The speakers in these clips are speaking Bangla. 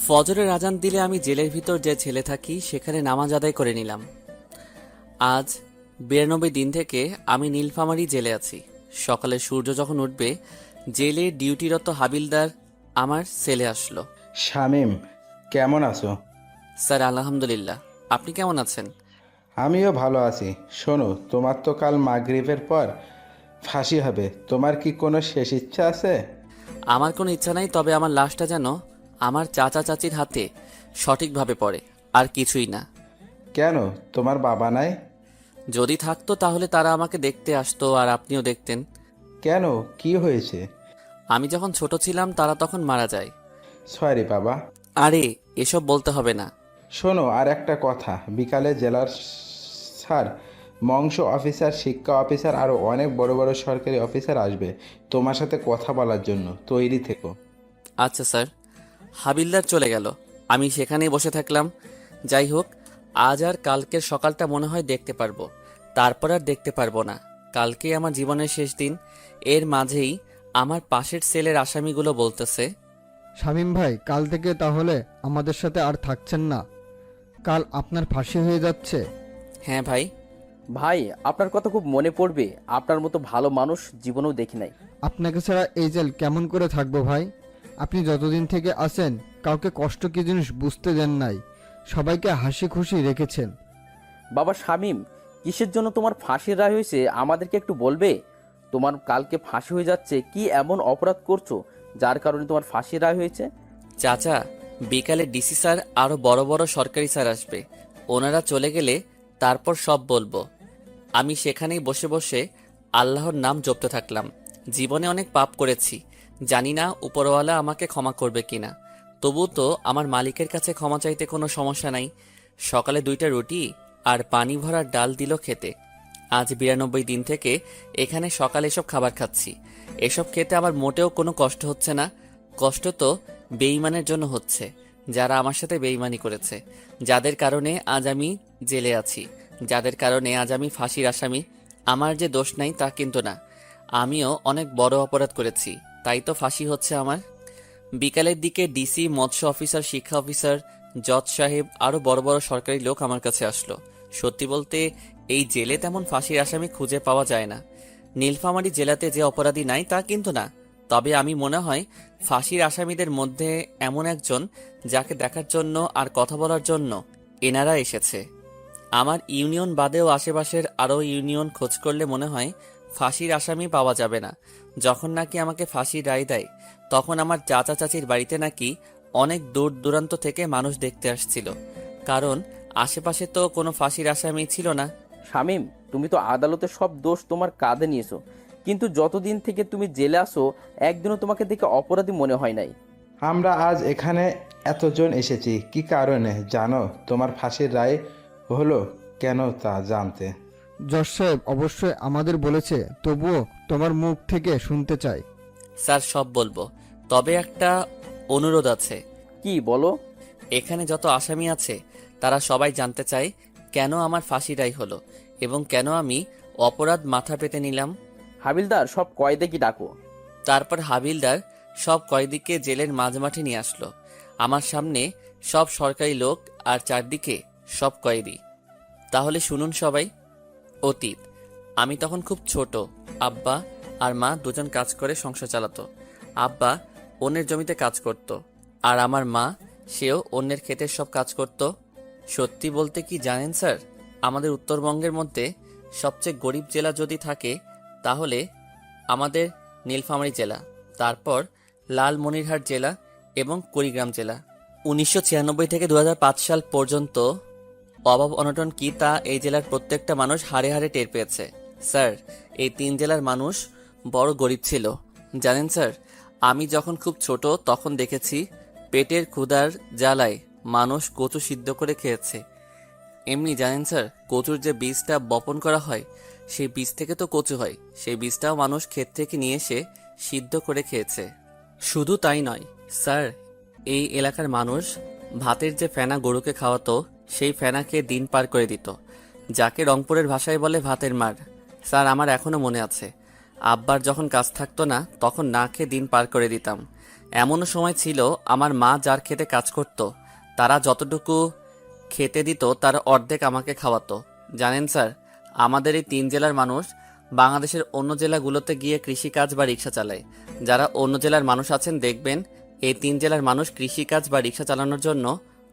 ফজরের আজান দিলে আমি জেলের ভিতর যে ছেলে থাকি সেখানে নামাজ আদায় করে নিলাম। আজ 92 দিন থেকে আমি নীলফামারী জেলে আছি। সকালে সূর্য যখন উঠবে, জেলে ডিউটিরত হাবিলদার আমার সেলে আসলো। শামীম, কেমন আছো? স্যার আলহামদুলিল্লাহ, আপনি কেমন আছেন? আমিও ভালো আছি। শোনো, তোমার তো কাল মাগরিবের পর ফাঁসি হবে। তোমার কি কোনো শেষ ইচ্ছা আছে? আমার কোনো ইচ্ছা নাই, তবে আমার লাশটা যেন আমার চাচা চাচির হাতে সঠিকভাবে পড়ে, আর কিছুই না। কেন, তোমার বাবা নাই? যদি থাকতো তাহলে তারা আমাকে দেখতে আসতো আর আপনিও দেখতেন। কেন, কি হয়েছে? আমি যখন ছোট ছিলাম তারা তখন মারা যায়। সরি বাবা। আরে এসব বলতে হবে না। শোনো, আর একটা কথা, বিকালে জেলার স্যার, মংস অফিসার, শিক্ষা অফিসার আরও অনেক বড় বড় সরকারি অফিসার আসবে তোমার সাথে কথা বলার জন্য। তৈরি থেকো। আচ্ছা স্যার। হাবিলদার চলে গেল, আমি সেখানেই বসে থাকলাম। যাই হোক, আজ আর কালকের সকালটা মনে হয় দেখতে পারবো, তারপর আর দেখতে পারবো না। কালকে আমার জীবনের শেষ দিন। এর মাঝেই আমার পাশের সেলের আসামিগুলো বলতেছে, শামীম ভাই, কাল থেকে তাহলে আমাদের সাথে আর থাকছেন না? কাল আপনার ফাঁসি হয়ে যাচ্ছে। হ্যাঁ ভাই। ভাই, আপনার কথা খুব মনে পড়বে। আপনার মতো ভালো মানুষ জীবনেও দেখি নাই। আপনাকে ছাড়া এই জেল কেমন করে থাকবো ভাই? আপনি যতদিন থেকে আছেন কাউকে কষ্ট কি জিনিস বুঝতে দেন নাই, সবাইকে হাসি খুশি রেখেছেন। বাবা শামীম, কিসের জন্য তোমার ফাঁসির রায় হয়েছে আমাদেরকে একটু বলবে? তোমার কালকে ফাঁসি হয়ে যাচ্ছে, কি এমন অপরাধ করছো যার কারণে তোমার ফাঁসির রায় হয়েছে? চাচা, বিকালে ডিসি স্যার আরো বড় বড় সরকারি স্যার আসবে, ওনারা চলে গেলে তারপর সব বলবো। আমি সেখানেই বসে বসে আল্লাহর নাম জপতে থাকলাম। জীবনে অনেক পাপ করেছি, জানি না উপরওয়ালা আমাকে ক্ষমা করবে কিনা। তবু তো আমার মালিকের কাছে ক্ষমা চাইতে কোনো সমস্যা নাই। সকালে 2টা রুটি আর পানি ভরা ডাল দিল খেতে। আজ 92 দিন থেকে এখানে সকালে এসব খাবার খাচ্ছি। এসব খেতে আমার মোটেও কোনো কষ্ট হচ্ছে না। কষ্ট তো বেঈমানের জন্য হচ্ছে, যারা আমার সাথে বেঈমানি করেছে, যাদের কারণে আজ আমি জেলে আছি, যাদের কারণে আজ আমি ফাঁসির আসামি। আমার যে দোষ নাই তা কিন্তু না, আমিও অনেক বড় অপরাধ করেছি, তাই তো ফাঁসি হচ্ছে আমার। বিকালের দিকে ডিসি, মৎস্য অফিসার, শিক্ষা অফিসার, জজ সাহেব আরো বড় বড় সরকারি লোক আমার কাছে আসলো। সত্যি বলতে এই জেলে তেমন ফাঁসির আসামি খুঁজে পাওয়া যায় না। নীলফামারী জেলাতে যে অপরাধী নাই তা কিন্তু না, তবে আমি মনে হয় ফাঁসির আসামিদের মধ্যে এমন একজন যাকে দেখার জন্য আর কথা বলার জন্য এনারা এসেছে। আমার ইউনিয়ন বাদেও আশেপাশের আরও ইউনিয়ন খোঁজ করলে মনে হয় ফাঁসির আসামি পাওয়া যাবে না। যখন নাকি আমাকে ফাঁসির রায় দেয়, তখন আমার চাচা চাচির বাড়িতে নাকি অনেক দূর দূরান্ত থেকে মানুষ দেখতে আসছিল, কারণ আশেপাশে তো কোনো ফাঁসির আসামি ছিল না। শামীম, তুমি তো আদালতে সব দোষ তোমার কাঁধে নিয়েছো, কিন্তু যতদিন থেকে তুমি জেলে আসো একদিনও তোমাকে দেখে অপরাধী মনে হয় নাই। আমরা আজ এখানে এতজন এসেছি কি কারণে জানো? তোমার ফাঁসির রায় হলো কেন তা জানতে। জজ সাহেব অবশ্যই আমাদের বলেছে, তবুও তোমার মুখ থেকে শুনতে চাই। স্যার সব বলবো, তবে একটা অনুরোধ আছে। কি বলো? এখানে যত আসামি আছে তারা সবাই জানতে চায় কেন আমার ফাঁসি রায় হলো এবং কেন আমি অপরাধ মাথা পেতে নিলাম। হাবিলদার, সব কয়েদে কি ডাকো। তারপর হাবিলদার সব কয়েদিকে জেলের মাঝমাঠে নিয়ে আসলো। আমার সামনে সব সরকারি লোক আর চারদিকে সব কয়েদি। তাহলে শুনুন সবাই। অতীত, আমি তখন খুব ছোট। আব্বা আর মা দুজন কাজ করে সংসার চালাতো। আব্বা অন্যের জমিতে কাজ করত, আর আমার মা, সেও অন্যের ক্ষেতের সব কাজ করত। সত্যি বলতে কি জানেন স্যার, আমাদের উত্তরবঙ্গের মধ্যে সবচেয়ে গরিব জেলা যদি থাকে তাহলে আমাদের নীলফামারী জেলা, তারপর লালমনিরহাট জেলা এবং কুড়িগ্রাম জেলা। 1996 থেকে 2005 সাল পর্যন্ত অভাব অনটন কি তা এই জেলার প্রত্যেকটা মানুষ হাড়ে হাড়ে টের পেয়েছে। স্যার, এই 3 জেলার মানুষ বড় গরিব ছিল। জানেন স্যার, আমি যখন খুব ছোট তখন দেখেছি পেটের ক্ষুধার জ্বালায় মানুষ কচু সিদ্ধ করে খেয়েছে। এমনি জানেন স্যার, কচুর যে বীজটা বপন করা হয় সেই বীজ থেকে তো কচু হয়, সেই বীজটাও মানুষ ক্ষেত থেকে নিয়ে এসে সিদ্ধ করে খেয়েছে। শুধু তাই নয় স্যার, এই এলাকার মানুষ ভাতের যে ফেনা গরুকে খাওয়াতো সেই ফেনাকে দিন পার করে দিত, যাকে রংপুরের ভাষায় বলে ভাতের মার। স্যার, আমার এখনো মনে আছে, আব্বার যখন কাজ থাকতো না তখন না খেয়ে দিন পার করে দিতাম। এমনও সময় ছিল আমার মা যার খেতে কাজ করত তারা যতটুকু খেতে দিত তার অর্ধেক আমাকে খাওয়াতো। জানেন স্যার, আমাদের এই 3 জেলার মানুষ বাংলাদেশের অন্য জেলাগুলোতে গিয়ে কৃষিকাজ বা রিক্সা চালায়। যারা অন্য জেলার মানুষ আছেন দেখবেন এই 3 জেলার মানুষ কৃষিকাজ বা রিক্সা চালানোর জন্য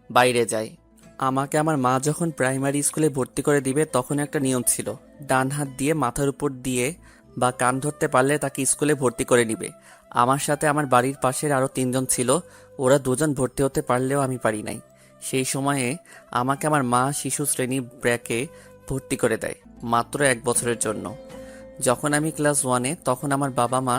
বাইরে যায়। আমাকে আমার মা যখন প্রাইমারি স্কুলে ভর্তি করে দিবে তখন একটা নিয়ম ছিল, ডান হাত দিয়ে মাথার উপর দিয়ে বা কান ধরতে পারলে তাকে স্কুলে ভর্তি করে নিবে। আমার সাথে আমার বাড়ির পাশের আরও 3 জন ছিল, ওরা 2 জন ভর্তি হতে পারলেও আমি পারি নাই। সেই সময়ে আমাকে আমার মা শিশু শ্রেণী ব্র্যাকে ভর্তি করে দেয় মাত্র 1 বছরের জন্য। যখন আমি ক্লাস 1-এ তখন আমার বাবা মা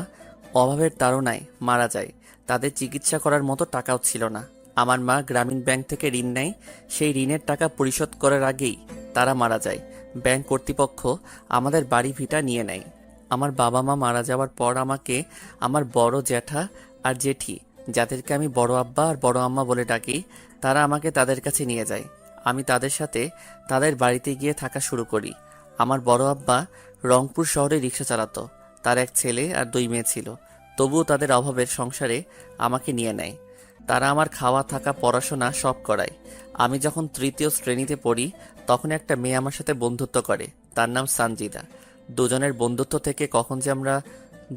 অভাবের তাড়নায় মারা যায়। তাদের চিকিৎসা করার মতো টাকাও ছিল না। আমার মা গ্রামীণ ব্যাংক থেকে ঋণ নেয়, সেই ঋণের টাকা পরিশোধ করার আগেই তারা মারা যায়। ব্যাংক কর্তৃপক্ষ আমাদের বাড়ি ভিটা নিয়ে নেয়। আমার বাবা মা মারা যাওয়ার পর আমাকে আমার বড় জ্যাঠা আর জেঠি, যাদেরকে আমি বড় আব্বা আর বড় আম্মা বলে ডাকি, তারা আমাকে তাদের কাছে নিয়ে যায়। আমি তাদের সাথে তাদের বাড়িতে গিয়ে থাকা শুরু করি। আমার বড় আব্বা রংপুর শহরে রিক্সা চালাতো, তার 1 ছেলে আর 2 মেয়ে ছিল। তবুও তাদের অভাবের সংসারে আমাকে নিয়ে নেয়। তারা আমার খাওয়া থাকা পড়াশোনা সব করায়। আমি যখন 3য় শ্রেণীতে পড়ি তখন একটা মেয়ে আমার সাথে বন্ধুত্ব করে, তার নাম সানজিদা। দুজনের বন্ধুত্ব থেকে কখন যে আমরা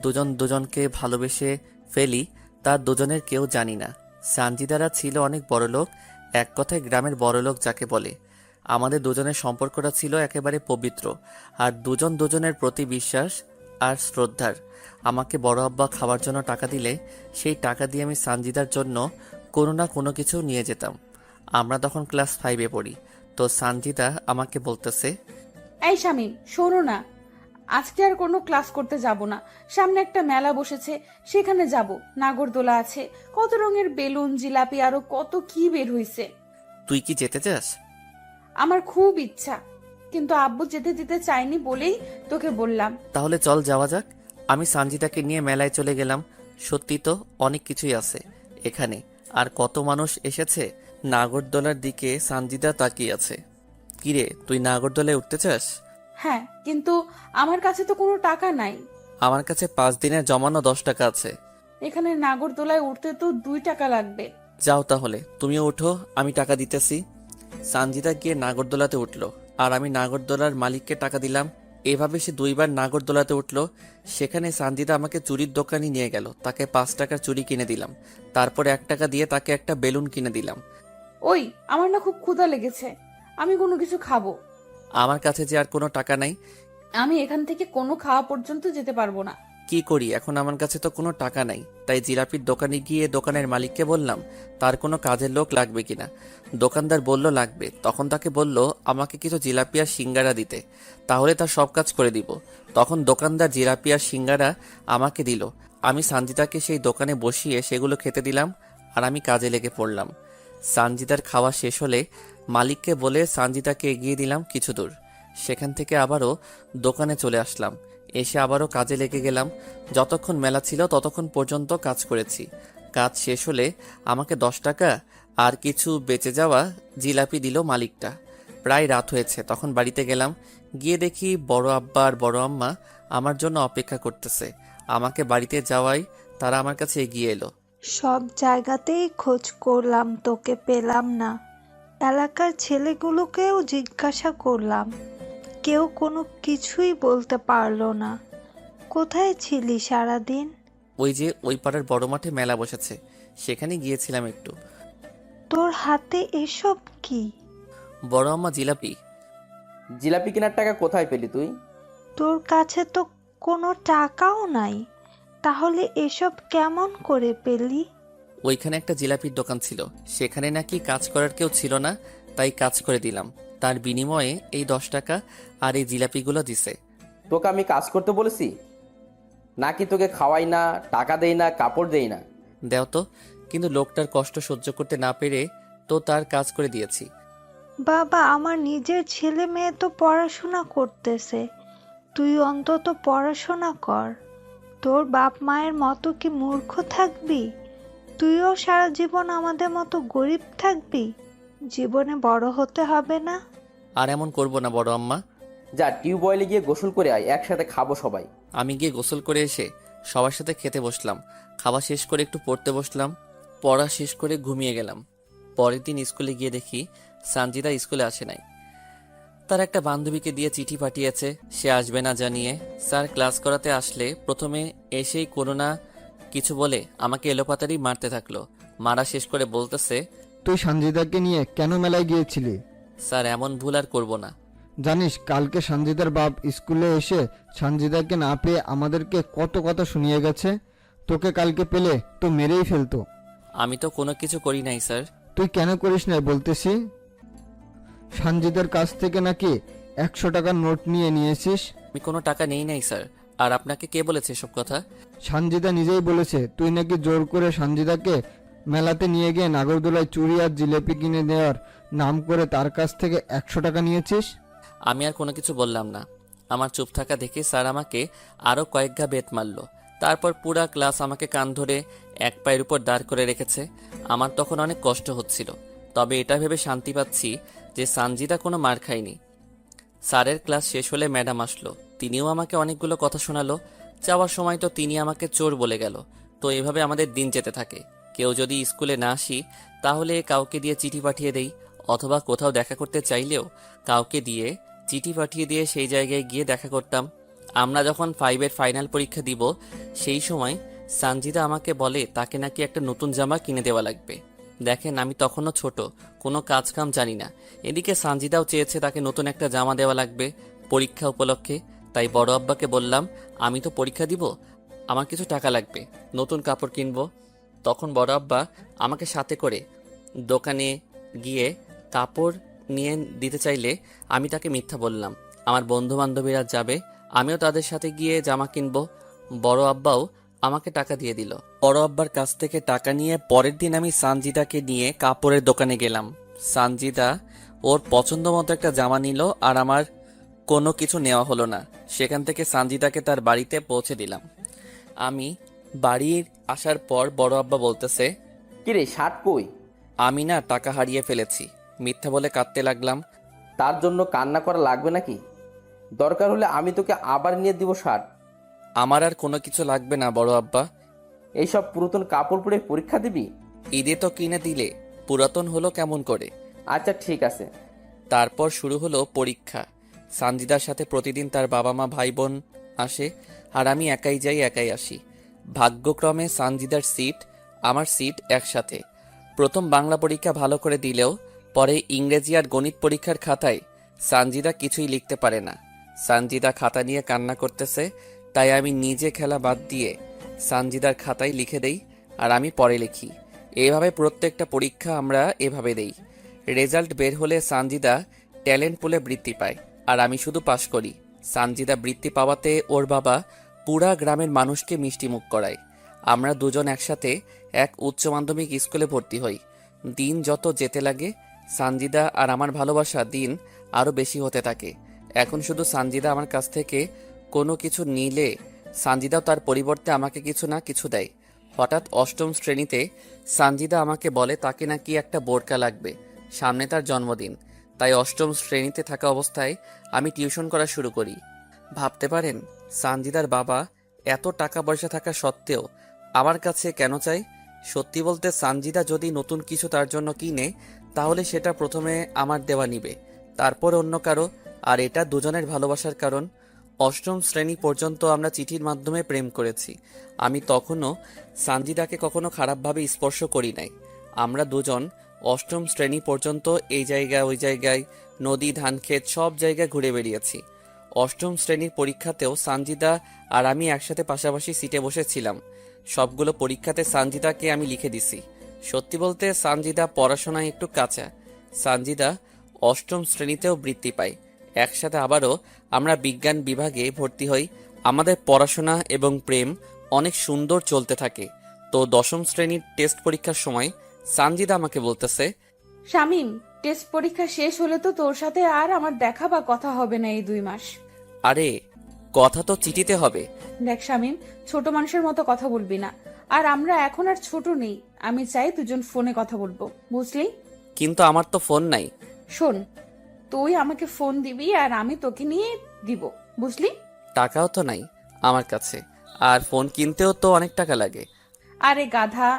দুজন দুজনকে ভালোবেসে ফেলি তার দুজনের কেউ জানি না। সানজিদারা ছিল অনেক বড়লোক, এক কথায় গ্রামের বড়লোক যাকে বলে। আমাদের দুজনের সম্পর্কটা ছিল একেবারে পবিত্র, আর দুজন দুজনের প্রতি বিশ্বাস আর শ্রদ্ধার। আমাকে বড় আব্বা খাওয়ার জন্য টাকা দিলে সেই টাকা দিয়ে আমি সানজিদার জন্য কোনো না কোনো কিছু নিয়ে যেতাম। আমরা তখন ক্লাস 5-এ পড়ি। তো সানজিদা আমাকে বলতেছে, এই শামিম, শোনো না, আজকে আর কোনো ক্লাস করতে যাব না। সামনে একটা মেলা বসেছে, সেখানে যাব। নাগরদোলা আছে, কত রঙের বেলুন, জিলাপি, আরো কত কি বের হইছে। তুই কি যেতে চাস? আমার খুব ইচ্ছা, কিন্তু আব্বু যেতে দিতে চাইনি বলেই তোকে বললাম। তাহলে চল যাওয়া যাক। আমি সানজিদাকে নিয়ে মেলায় চলে গেলাম। সত্যি তো অনেক কিছুই আছে এখানে, আর কত মানুষ এসেছে। নাগরদোলার দিকে সানজিদা তাকিয়ে আছে। কিরে, তুই নাগরদোলায় উঠতে চাস? হ্যাঁ, কিন্তু আমার কাছে তো কোনো টাকা নাই। আমার কাছে 5 দিনের জমানো 10 টাকা আছে। এখানে নাগরদোলায় উঠতে তো 2 টাকা লাগবে। যাও তাহলে, তুমিও উঠো, আমি টাকা দিতেছি। সানজিদা গিয়ে নাগরদোলাতে উঠলো, আর আমি নাগরদোলার মালিককে টাকা দিলাম। এভাবে সে 2বার নাগরদোলাতে উঠলো। সেখানে সানজিদা আমাকে চুরির দোকানে নিয়ে গেল, তাকে 5 টাকার চুরি কিনে দিলাম। তারপর 1 টাকা দিয়ে তাকে একটা বেলুন কিনে দিলাম। ওই, আমার না খুব ক্ষুধা লেগেছে, আমি কোনো কিছু খাবো। আমার কাছে যে আর কোনো টাকা নাই। আমি এখান থেকে কোনো খাওয়া পর্যন্ত যেতে পারবো না। কি করি এখন, আমার কাছে তো কোনো টাকা নাই। তাই জিলাপির দোকানে গিয়ে দোকানের মালিককে বললাম তার কোনো কাজের লোক লাগবে কিনা। দোকানদার বলল লাগবে। তখন তাকে বলল আমাকে কিছু জিলাপি আর সিঙ্গারা দিতে, তাহলে তার সব কাজ করে দিব। তখন দোকানদার জিলাপি আর সিঙ্গারা আমাকে দিল। আমি সানজিদাকে সেই দোকানে বসিয়ে সেগুলো খেতে দিলাম, আর আমি কাজে লেগে পড়লাম। সানজিদার খাওয়া শেষ হলে মালিককে বলে সানজিদাকে এগিয়ে দিলাম কিছু দূর। সেখান থেকে আবারও দোকানে চলে আসলাম। এসে আবারও কাজে লেগে গেলাম। যতক্ষণ মেলা ছিল ততক্ষণ পর্যন্ত কাজ করেছি। কাজ শেষ হলে আমাকে 10 টাকা আর কিছু বেঁচে যাওয়া জিলাপি দিল মালিকটা। প্রায় রাত হয়েছে, তখন বাড়িতে গেলাম। গিয়ে দেখি বড় আব্বা আর বড় আম্মা আমার জন্য অপেক্ষা করতেছে। আমাকে বাড়িতে যাওয়ায় তারা আমার কাছে এগিয়ে এলো। সব জায়গাতেই খোঁজ করলাম, তোকে পেলাম না। এলাকার ছেলেগুলোকেও জিজ্ঞাসা করলাম, কেউ কোনো কিছুই বলতে পারলো না। কোথায় ছিলি সারাদিন? ওই যে ওই পাড়ার বড় মাঠে মেলা বসেছে, সেখানে গিয়েছিলাম একটু। তোর হাতে এসব কি? বড় আম্মা জিলাপি। জিলাপি কেনার টাকা কোথায় পেলি তুই? তোর কাছে তো কোনো টাকাও নাই, তাহলে এসব কেমন করে পেলি? ওইখানে একটা জিলাপির দোকান ছিল, সেখানে নাকি কাজ করার কেউ ছিল না, তাই কাজ করে দিলাম। তার বিনিময়ে এই 10 টাকা আর এই জিলাপিগুলো দিছে। তোকে আমি কাজ করতে বলেছি নাকি? তোকে খাওয়াই না, টাকা দেই না, কাপড় দেই না? দেও তো। কিন্তু লোকটার কষ্ট সহ্য করতে না পেরে তো তার কাজ করে দিয়েছি। বাবা, আমার নিজের ছেলে মেয়ে তো পড়াশোনা করতেছে, তুই অন্তত পড়াশোনা কর। তোর বাপ মায়ের মতো কি মূর্খ থাকবি? তুইও সারা জীবন আমাদের মতো গরিব থাকবি? জীবনে বড় হতে হবে না? আর এমন করব না বড় আম্মা। যা টিউবওয়েলে গিয়ে গোসল করে আয়, একসাথে খাবো সবাই। আমি গিয়ে গোসল করে এসে সবার সাথে খেতে বসলাম। খাওয়া শেষ করে একটু পড়তে বসলাম। পড়া শেষ করে ঘুমিয়ে গেলাম। পরের দিন স্কুলে গিয়ে দেখি সানজিদা স্কুলে আসে নাই। তার একটা বান্ধবীকে দিয়ে চিঠি পাঠিয়েছে সে আসবে না জানিয়ে। স্যার ক্লাস করাতে আসলে প্রথমে এসেই কোনো না কিছু বলে আমাকে এলোপাতাড়ি মারতে থাকলো। মারা শেষ করে বলতেছে, তুই সঞ্জিদাকে নিয়ে কেন মেলায় গিয়েছিলি? স্যার এমন ভুল আর করবো না। জানিস কালকে সঞ্জিদার বাপ স্কুলে এসে সঞ্জিদাকে না পেয়ে আমাদেরকে কত কথা শুনিয়ে গেছে। তোকে কালকে পেলে তো মেরেই ফেলতো। আমি তো কোনো কিছু করি নাই স্যার। তুই কেন করিস না বলতেছি? সঞ্জিদার কাছ থেকে নাকি 100 টাকার নোট নিয়েছিস। আমি কোনো টাকা নেই নাই স্যার। আর আপনাকে কে বলেছে এসব কথা? সঞ্জিদা নিজেই বলেছে তুই নাকি জোর করে সঞ্জিদাকে মেলাতে নিয়ে গিয়ে নাগরদোলায় চুড়ি আর জিলেপি কিনে দেওয়ার নাম করে তার কাছ থেকে 100 টাকা নিয়েছিস। আমি আর কোনো কিছু বললাম না। আমার চুপ থাকা দেখে স্যার আমাকে আরও কয়েক ঘা বেত মারল। তারপর পুরা ক্লাস আমাকে কান ধরে এক পায়ের উপর দাঁড় করে রেখেছে। আমার তখন অনেক কষ্ট হচ্ছিল, তবে এটা ভেবে শান্তি পাচ্ছি যে সানজিদা কোনো মার খায়নি। স্যারের ক্লাস শেষ হলে ম্যাডাম আসলো। তিনিও আমাকে অনেকগুলো কথা শোনালো। যাওয়ার সময় তো তিনি আমাকে চোর বলে গেল। তো এভাবে আমাদের দিন যেতে থাকে। কেউ যদি স্কুলে না আসি তাহলে কাউকে দিয়ে চিঠি পাঠিয়ে দেই, অথবা কোথাও দেখা করতে চাইলেও কাউকে দিয়ে চিঠি পাঠিয়ে দিয়ে সেই জায়গায় গিয়ে দেখা করতাম। আমরা যখন 5-এর ফাইনাল পরীক্ষা দিব সেই সময় সানজিদা আমাকে বলে তাকে নাকি একটা নতুন জামা কিনে দেওয়া লাগবে। দেখেন আমি তখনও ছোট, কোনো কাজ কাম জানি না। এদিকে সানজিদাও চেয়েছে তাকে নতুন একটা জামা দেওয়া লাগবে পরীক্ষা উপলক্ষে। তাই বড় আব্বাকে বললাম, আমি তো পরীক্ষা দিব, আমার কিছু টাকা লাগবে, নতুন কাপড় কিনবো। তখন বড় আব্বা আমাকে সাথে করে দোকানে গিয়ে কাপড় নিয়ে দিতে চাইলে আমি তাকে মিথ্যা বললাম। আমার বন্ধু বান্ধবীরা যাবে, আমিও তাদের সাথে গিয়ে জামা কিনবো। বড় আব্বাও আমাকে টাকা দিয়ে দিল। বড় আব্বার কাছ থেকে টাকা নিয়ে পরের দিন আমি সানজিদাকে নিয়ে কাপড়ের দোকানে গেলাম। সানজিদা ওর পছন্দ মতো একটা জামা নিল আর আমার কোনো কিছু নেওয়া হলো না। সেখান থেকে সানজিদাকে তার বাড়িতে পৌঁছে দিলাম। আমি বাড়ির আসার পর বড় আব্বা বলতেছে, কিরে শার্ট কই? আমি না টাকা হারিয়ে ফেলেছি। মিথ্যা বলে কাঁদতে লাগলাম। তার জন্য কান্না করা লাগবে নাকি? দরকার হলে আমি তোকে আবার নিয়ে দিব শার্ট। আমার আর কোনো কিছু লাগবে না বড় আব্বা। এইসব পুরাতন কাপড় পরে পরীক্ষা দিবি? ঈদে তো কিনে দিলে, পুরাতন হলো কেমন করে? আচ্ছা ঠিক আছে। তারপর শুরু হলো পরীক্ষা। সানজিদার সাথে প্রতিদিন তার বাবা মা ভাই বোন আসে, আর আমি একাই যাই একাই আসি। ভাগ্যক্রমে সানজিদার সিট আমার সিট একসাথে। প্রথম বাংলা পরীক্ষা ভালো করে দিলেও পরে ইংরেজি আর গণিত পরীক্ষার খাতায় সানজিদা কিছুই লিখতে পারে না। সানজিদা খাতা নিয়ে কান্না করতেছে, তাই আমি নিজে খেলা বাদ দিয়ে সানজিদার খাতায় লিখে দেই আর আমি পরে লিখি। এভাবে প্রত্যেকটা পরীক্ষা আমরা এভাবে দেই। রেজাল্ট বের হলে সানজিদা ট্যালেন্ট পুলে বৃত্তি পায় আর আমি শুধু পাশ করি। সানজিদা বৃত্তি পাওয়াতে ওর বাবা পুরা গ্রামের মানুষকে মিষ্টিমুখ করায়। আমরা দুজন একসাথে এক উচ্চ মাধ্যমিক স্কুলে ভর্তি হই। দিন যত যেতে লাগে সানজিদা আর আমার ভালোবাসা দিন আরও বেশি হতে থাকে। এখন শুধু সানজিদা আমার কাছ থেকে কোনো কিছু নিলে সানজিদাও তার পরিবর্তে আমাকে কিছু না কিছু দেয়। হঠাৎ অষ্টম শ্রেণীতে সানজিদা আমাকে বলে তাকে নাকি একটা বোরকা লাগবে, সামনে তার জন্মদিন। তাই অষ্টম শ্রেণীতে থাকা অবস্থায় আমি টিউশন করা শুরু করি। ভাবতে পারেন সানজিদার বাবা এত টাকা পয়সা থাকা সত্ত্বেও আমার কাছে কেন চাই? সত্যি বলতে সানজিদা যদি নতুন কিছু তার জন্য কিনে তাহলে সেটা প্রথমে আমার দেওয়া নিবে, তারপর অন্য কারো, আর এটা দুজনের ভালোবাসার কারণ। অষ্টম শ্রেণী পর্যন্ত আমরা চিঠির মাধ্যমে প্রেম করেছি। আমি তখনও সানজিদাকে কখনো খারাপভাবে স্পর্শ করি নাই। আমরা দুজন অষ্টম শ্রেণী পর্যন্ত এই জায়গায় ওই জায়গায়, নদী ধানক্ষেত সব জায়গায় ঘুরে বেরিয়েছি। অষ্টম শ্রেণীর পরীক্ষাতেও সানজিদা আর আমি একসাথে পাশাপাশি সিটে বসেছিলাম। সবগুলো পরীক্ষাতে সানজিদাকে আমি লিখে দিছি। সত্যি বলতে সানজিদা পড়াশোনায় একটু কাঁচা। সানজিদা অষ্টম শ্রেণীতেও বৃত্তি পায়। একসাথে আবারও আমরা বিজ্ঞান বিভাগে ভর্তি হই। আমাদের পড়াশোনা এবং প্রেম অনেক সুন্দর চলতে থাকে। তো দশম শ্রেণীর টেস্ট পরীক্ষার সময় সানজিদা আমাকে বলতেছে, শামিম, টেস্ট পরীক্ষা শেষ হলে তো তোর সাথে আর আমার দেখা বা কথা হবে না এই 2 মাস। আরে কথা তো চিঠিতে হবে। দেখ শামিম, ছোট মানুষের মতো কথা বলবি না। আর আমরা এখন আর ছোট নেই। আমি চাই দুজন ফোনে কথা বলবো, বুঝলি? কিন্তু আমার তো ফোন নাই। শোন, তুই আমাকে ফোন দিবি আর আমি তোকে নিয়ে দিব, বুঝলি? টাকাও তো নাই। আমার কাছে। আর ফোন কিনতেও তো অনেক টাকা লাগে। আরে গাধা,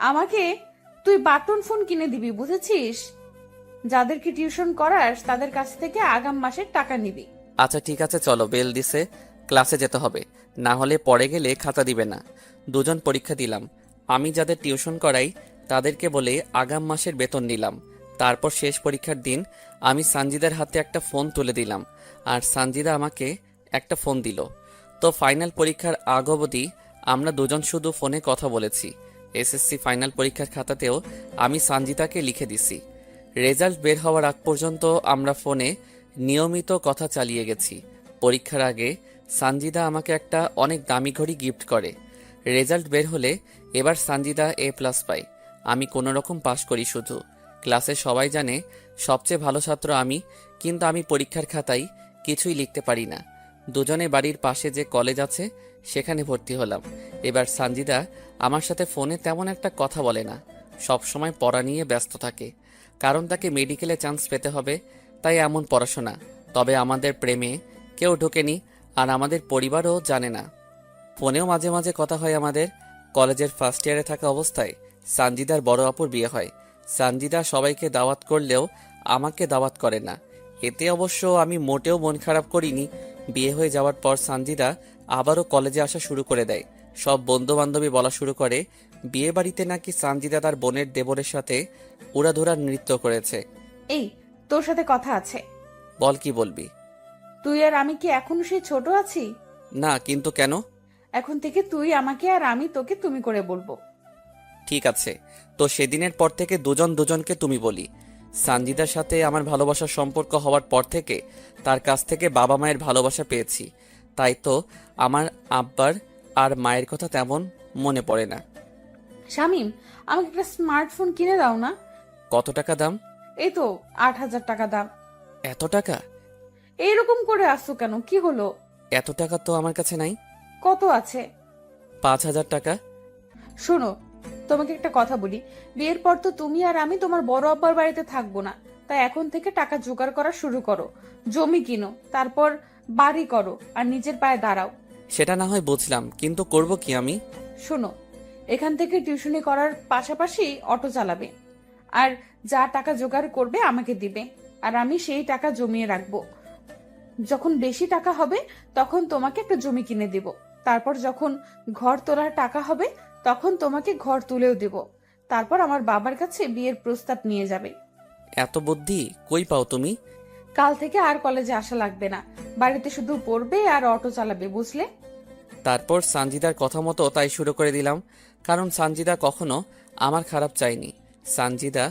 আমাকে তুই বাটন ফোন কিনে দিবি, বুঝেছিস? যাদেরকে টিউশন করাস তাদের কাছ থেকে আগাম মাসের টাকা নিবি। আচ্ছা ঠিক আছে, চলো, বেল দিছে, ক্লাসে যেতে হবে, না হলে পরে গেলে খাতা দিবে না। দুজন পরীক্ষা দিলাম। আমি যাদের টিউশন করাই তাদেরকে বলে আগাম মাসের বেতন নিলাম। তারপর শেষ পরীক্ষার দিন আমি সানজিদার হাতে একটা ফোন তুলে দিলাম, আর সানজিদা আমাকে একটা ফোন দিল। তো ফাইনাল পরীক্ষার আগ অবধি আমরা দুজন শুধু ফোনে কথা বলেছি। এসএসসি ফাইনাল পরীক্ষার খাতাতেও আমি সানজিদাকে লিখে দিছি। রেজাল্ট বের হওয়ার আগ পর্যন্ত আমরা ফোনে নিয়মিত কথা চালিয়ে গেছি। পরীক্ষার আগে সানজিদা আমাকে একটা অনেক দামি ঘড়ি গিফট করে। রেজাল্ট বের হলে এবার সানজিদা A+ পায়, আমি কোনো রকম পাশ করি শুধু। ক্লাসে সবাই জানে সবচেয়ে ভালো ছাত্র আমি, কিন্তু আমি পরীক্ষার খাতায় কিছুই লিখতে পারি না। দুজনে বাড়ির পাশে যে কলেজ আছে সেখানে ভর্তি হলাম। এবার সানজিদা আমার সাথে ফোনে তেমন একটা কথা বলে না, সব সময় পড়া নিয়ে ব্যস্ত থাকে, কারণ তাকে মেডিকেলে চান্স পেতে হবে, তাই এমন পড়াশোনা। তবে আমাদের প্রেমে কেউ ঢোকেনি, আর আমাদের পরিবারও জানে না। ফোনেও মাঝে মাঝে কথা হয় আমাদের। কলেজের ফার্স্ট ইয়ারে থাকা অবস্থায় সানজিদার বড় আপুর বিয়ে হয়। সানজিদা সবাইকে দাওয়াত করলেও আমাকে দাওয়াত করে না। এতে অবশ্য আমি মোটেও মন খারাপ করিনি। বিয়ে হয়ে যাওয়ার পর সানজিদা আবারও কলেজে আসা শুরু করে দেয়। সব বন্ধু বান্ধবী বলা শুরু করে বিয়ে বাড়িতে নাকি সানজিদা তার বোনের দেবরের সাথে উড়াধুরা নৃত্য করেছে। এই, তোর সাথে কথা আছে। বল, কি বলবি? তুই আর আমি কি এখনো সেই ছোট আছি? না, কিন্তু কেন? এখন থেকে তুই আমাকে আর আমি তোকে তুমি করে বলবো। ঠিক আছে, তো সেদিনের পর থেকে দুজন দুজনকে তুমি বলি। সানজিদার সাথে আমার ভালোবাসার সম্পর্ক হওয়ার পর থেকে তার কাছ থেকে বাবা মায়ের ভালোবাসা পেয়েছি, তাই তো আমার আব্বার আর মায়ের কথা তেমন মনে পড়ে না। শামিম, আমাকে একটা স্মার্টফোন কিনে দাও না। কত টাকা দাম? এই তো 8,000 টাকা দাম। এত টাকা? এইরকম করে আসছো কেন, কি হলো? এত টাকা তো আমার কাছে নাই। কত আছে? 5,000 টাকা। শোনো, তোমাকে একটা কথা বলি। বিয়ের পর তো তুমি আর আমি তোমার বড় আব্বার বাড়িতে থাকবো না, তাই এখন থেকে টাকা জোগাড় করা শুরু করো। জমি কিনো, তারপর বাড়ি করো, আর নিজের পায়ে দাঁড়াও। সেটা না হয় বুঝলাম, কিন্তু করব কি আমি? শোনো, এখান থেকে টিউশনি করার পাশাপাশি অটো চালাবে, আর যা টাকা জোগাড় করবে আমাকে দিবে, আর আমি সেই টাকা জমিয়ে রাখবো। যখন বেশি টাকা হবে তখন তোমাকে একটা জমি কিনে দিব। তারপর যখন ঘর তোলার টাকা হবে তখন তোমাকে ঘর তুলেও দেব। তারপর আমার বাবার কাছে বিয়ের প্রস্তাব নিয়ে যাবে। এত বুদ্ধি কই পাও তুমি? কাল থেকে আর কলেজে আসা লাগবে না, বাড়িতে শুধু পড়বে আর অটো চালাবে, বুঝলে? তারপর সানজিদার কথা মতো তাই শুরু করে দিলাম, কারণ সানজিদা কখনো আমার খারাপ চায়নি। সানজিদা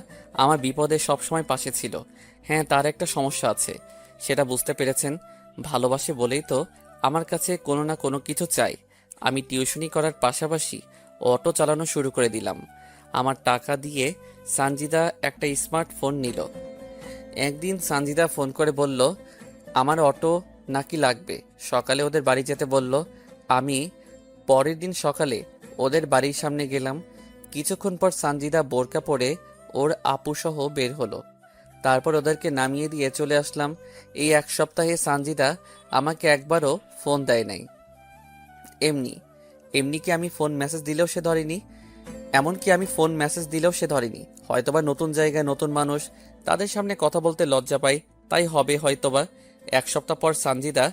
আমার বিপদে সবসময় পাশে ছিল। হ্যাঁ, তার একটা সমস্যা আছে, সেটা বুঝতে পেরেছেন। ভালোবাসে বলেই তো আমার কাছে কোনো না কোনো কিছু চাই। আমি টিউশনি করার পাশাপাশি অটো চালানো শুরু করে দিলাম। আমার টাকা দিয়ে সানজিদা একটা স্মার্টফোন নিল। একদিন সানজিদা ফোন করে বলল আমার অটো নাকি লাগবে, সকালে ওদের বাড়ি যেতে বলল। আমি পরের দিন সকালে ওদের বাড়ির সামনে গেলাম। কিছুক্ষণ পর সানজিদা বোরকা পরে ওর আপুসহ বের হলো। তারপর ওদেরকে নামিয়ে দিয়ে চলে আসলাম। এই এক সপ্তাহে সানজিদা আমাকে একবারও ফোন দেয় নাই। এমনি এমনি কি আমি ফোন মেসেজ দিলেও সে ধরেনি। এমনকি আমি ফোন মেসেজ দিলেও সে ধরেনি। হয়তোবা নতুন জায়গায় নতুন মানুষ, তাদের সামনে কথা বলতে লজ্জা পাই, তাই হবে হয়তোবা। এক সপ্তাহ পর সানজিদা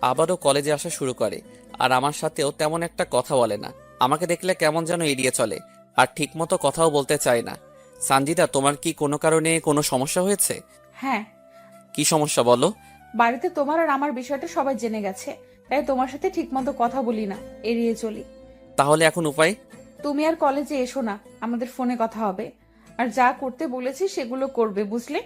আবারও কলেজে আসা শুরু করে, আর আমার সাথেও তেমন একটা কথা বলে না। আমাকে দেখলে কেমন যেন এড়িয়ে চলে, আর ঠিকমতো কথাও বলতে চায় না। সানজিদা, তোমার কি কোনো কারণে কোনো সমস্যা হয়েছে? হ্যাঁ, কি সমস্যা বলো? বাড়িতে তোমার আর আমার বিষয়টা সবাই জেনে গেছে, তাই তোমার সাথে ঠিকমতো কথা বলি না, এড়িয়ে চলি। তাহলে এখন উপায়? তুমি আর কলেজে এসো না, আমাদের ফোনে কথা হবে, আর যা করতে বলেছি সেগুলো করবে, বুঝলে?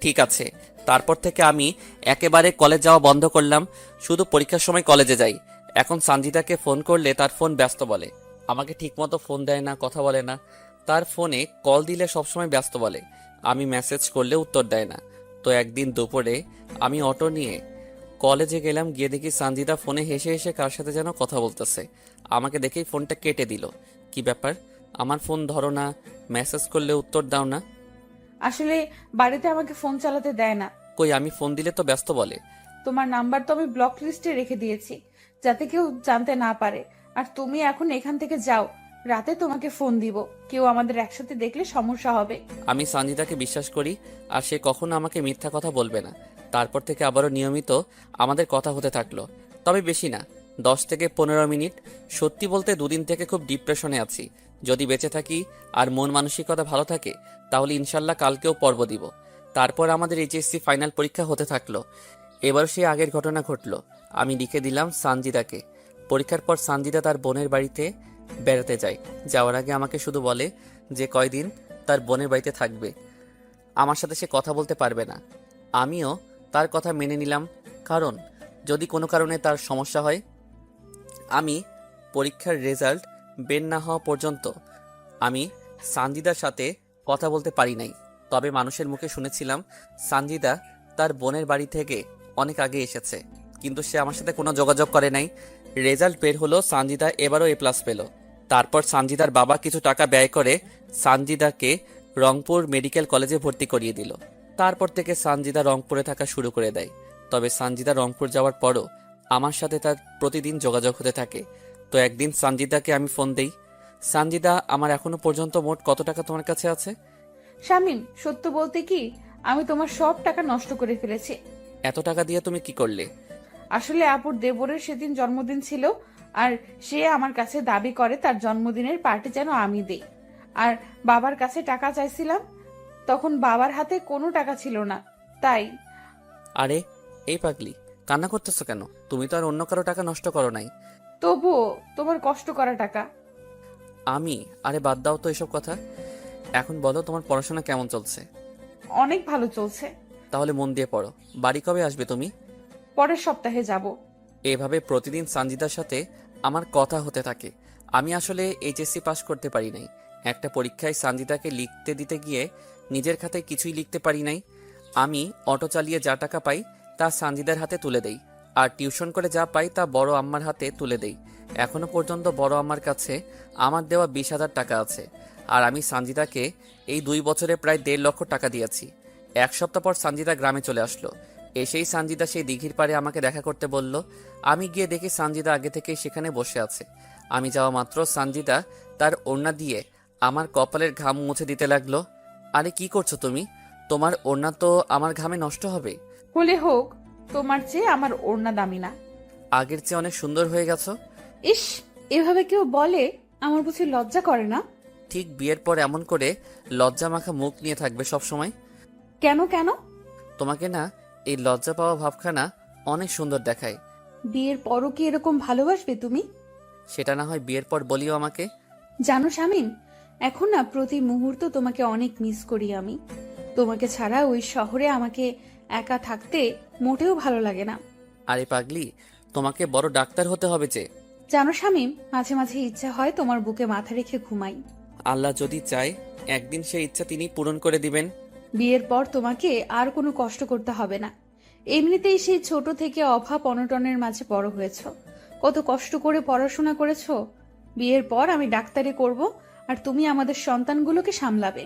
ঠিক আছে। তারপর থেকে আমি একেবারে কলেজ যাওয়া বন্ধ করলাম, শুধু পরীক্ষার সময় কলেজে যাই। এখন সানজিদাকে ফোন করলে তার ফোন ব্যস্ত বলে, আমাকে ঠিকমতো ফোন দেয় না, কথা বলে না। তার ফোনে কল দিলে সবসময় ব্যস্ত বলে, আমি মেসেজ করলে উত্তর দেয় না। তো একদিন দুপুরে আমি অটো নিয়ে কলেজে গেলাম, গিয়ে দেখি সানজিদা ফোনে হেসে হেসে কার সাথে যেন কথা বলতেছে। আমাকে দেখেই ফোনটা কেটে দিল। কি ব্যাপার, আমার ফোন ধরো না, মেসেজ করলে উত্তর দাও না? আসলে বাড়িতে আমাকে ফোন চালাতে দেয় না। কই, আমি ফোন দিলে তো ব্যস্ত বলে। তোমার নাম্বার তো আমি ব্লক লিস্টে রেখে দিয়েছি, যাতে কেউ জানতে না পারে। আর তুমি এখন এখান থেকে যাও, রাতে তোমাকে ফোন দিব, কেউ আমাদের একসাথে দেখলে সমস্যা হবে। আমি সঞ্জিতাকে বিশ্বাস করি, আর সে কখনো আমাকে মিথ্যা কথা বলবে না। তারপর থেকে আবারও নিয়মিত আমাদের কথা হতে থাকলো, তবে বেশি না, 10 থেকে 15 মিনিট। সত্যি বলতে দুদিন থেকে খুব ডিপ্রেশনে আছি। যদি বেঁচে থাকি আর মন মানসিকতা ভালো থাকে তাহলে ইনশাল্লাহ কালকেও পর্ব দিব। তারপর আমাদের এইচএসসি ফাইনাল পরীক্ষা হতে থাকলো। এবার সে আগের ঘটনা ঘটলো। আমি লিখে দিলাম সানজিদাকে। পরীক্ষার পর সানজিদা তার বোনের বাড়িতে বেড়াতে যায়। যাওয়ার আগে আমাকে শুধু বলে যে কয়দিন তার বোনের বাড়িতে থাকবে, আমার সাথে সে কথা বলতে পারবে না। আমিও তার কথা মেনে নিলাম, কারণ যদি কোনো কারণে তার সমস্যা হয়। আমি পরীক্ষার রেজাল্ট বের না হওয়া পর্যন্ত আমি সানজিদার সাথে কথা বলতে পারি নাই। তবে মানুষের মুখে শুনেছিলাম সানজিদা তার বোনের বাড়ি থেকে অনেক আগে এসেছে, কিন্তু সে আমার সাথে কোনো যোগাযোগ করে নাই। রেজাল্ট বের হলো, সানজিদা এবারও এ প্লাস পেল। তারপর সানজিদার বাবা কিছু টাকা ব্যয় করে সানজিদাকে রংপুর মেডিকেল কলেজে ভর্তি করিয়ে দিল। তারপর থেকে সানজিদা রংপুরে থাকা শুরু করে দেয়। তবে সানজিদা রংপুর যাওয়ার পরও আমার সাথে তার প্রতিদিন যোগাযোগ হতে থাকে। তো একদিন সানজিদাকে আমি ফোন দেই, সানজিদা, আমার এখনো পর্যন্ত মোট কত টাকা তোমার কাছে আছে? শামিম, সত্য বলতে কি, আমি তোমার সব টাকা নষ্ট করে ফেলেছি। এত টাকা দিয়ে তুমি কি করলে? আসলে আপুর দেবরের সেদিন জন্মদিন ছিল, আর সে আমার কাছে দাবি করে তার জন্মদিনের পার্টি যেন আমি দেই। আর বাবার কাছে টাকা চাইছিলাম, তখন বাবার হাতে কোনো টাকা ছিল না, তাই। আরে এই পাগলি, কান্না করতেছো কেন? তুমি তো আর অন্য কারো টাকা নষ্ট করো নাই। তবুও তোমার কষ্ট করা টাকা। আরে বাদ দাও তো এসব কথা। এখন বলো, তোমার পড়াশোনা কেমন চলছে? অনেক ভালো চলছে। তাহলে মন দিয়ে পড়ো। বাড়ি কবে আসবে তুমি? পরের সপ্তাহে যাব। এভাবে প্রতিদিন সানজিদার সাথে আমার কথা হতে থাকে। আমি আসলে এইচএসসি পাস করতে পারি নাই। একটা পরীক্ষায় সানজিদাকে লিখতে দিতে গিয়ে নিজের খাতায় কিছুই লিখতে পারি নাই। আমি অটো চালিয়ে যা টাকা পাই তা সানজিদার হাতে তুলে দেই, আর টিউশন করে যা পাই তা বড় আম্মার হাতে তুলে দেই। এখনো পর্যন্ত বড় আম্মার কাছে আমার দেওয়া 20,000 টাকা আছে। আর আমি সানজিদাকে এই 2 বছরে প্রায় 1.5 লক্ষ টাকা দিয়েছি। 1 সপ্তাহ পর সানজিদা গ্রামে চলে আসলো। এসেই সানজিদা সেই দিঘির পাড়ে আমাকে দেখা করতে বলল। আমি গিয়ে দেখি সানজিদা আগে থেকেই সেখানে বসে আছে। আমি যাওয়া মাত্র সানজিদা তার ওড়না দিয়ে আমার কপালের ঘাম মুছে দিতে লাগলো। আরে কি করছো তুমি? তোমার ওড়না তো আমার ঘামে নষ্ট হবে। হলে হোক, তোমার চেয়ে আমার ওড়না দামি না। আগের চেয়ে অনেক সুন্দর হয়ে গেছো। ইস, এভাবে কেউ বলে? আমার বুঝি লজ্জা করে না? ঠিক বিয়ের পর এমন করে লজ্জা মাখা মুখ নিয়ে থাকবে সব সময়? কেন কেন? তোমাকে না এই লজ্জা পাওয়া ভাবখানা অনেক সুন্দর দেখায়। বিয়ের পরও কি এরকম ভালোবাসবে তুমি? সেটা না হয় বিয়ের পর বলিও আমাকে। জানো শামিম, এখন না প্রতি মুহূর্ত তোমাকে অনেক মিস করি আমি। তোমাকে ছাড়া ওই শহরে আমাকে একা থাকতে মোটেও ভালো লাগে না। আরে পাগলি, তোমাকে বড় ডাক্তার হতে হবে যে। জানো শামিম, মাঝে মাঝে ইচ্ছা হয় তোমার বুকে মাথা রেখে ঘুমাই। আল্লাহ যদি চায় একদিন সেই ইচ্ছা তিনি পূরণ করে দিবেন। বিয়ের পর তোমাকে আর কোনো কষ্ট করতে হবে না। এমনিতেই সেই ছোট থেকে অভাব অনটনের মাঝে বড় হয়েছো, কত কষ্ট করে পড়াশোনা করেছো। বিয়ের পর আমি ডাক্তারি করব, আর তুমি আমাদের সন্তানগুলোকে সামলাবে।